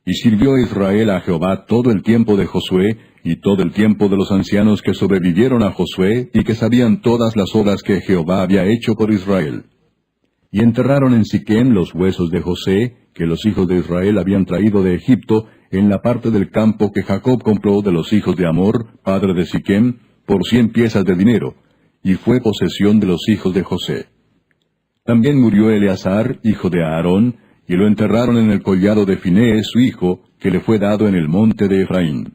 Y sirvió Israel a Jehová todo el tiempo de Josué, y todo el tiempo de los ancianos que sobrevivieron a Josué, y que sabían todas las obras que Jehová había hecho por Israel. Y enterraron en Siquem los huesos de José, que los hijos de Israel habían traído de Egipto, en la parte del campo que Jacob compró de los hijos de Amor, padre de Siquem, por 100 piezas de dinero, y fue posesión de los hijos de José. También murió Eleazar, hijo de Aarón, y lo enterraron en el collado de Finees su hijo, que le fue dado en el monte de Efraín.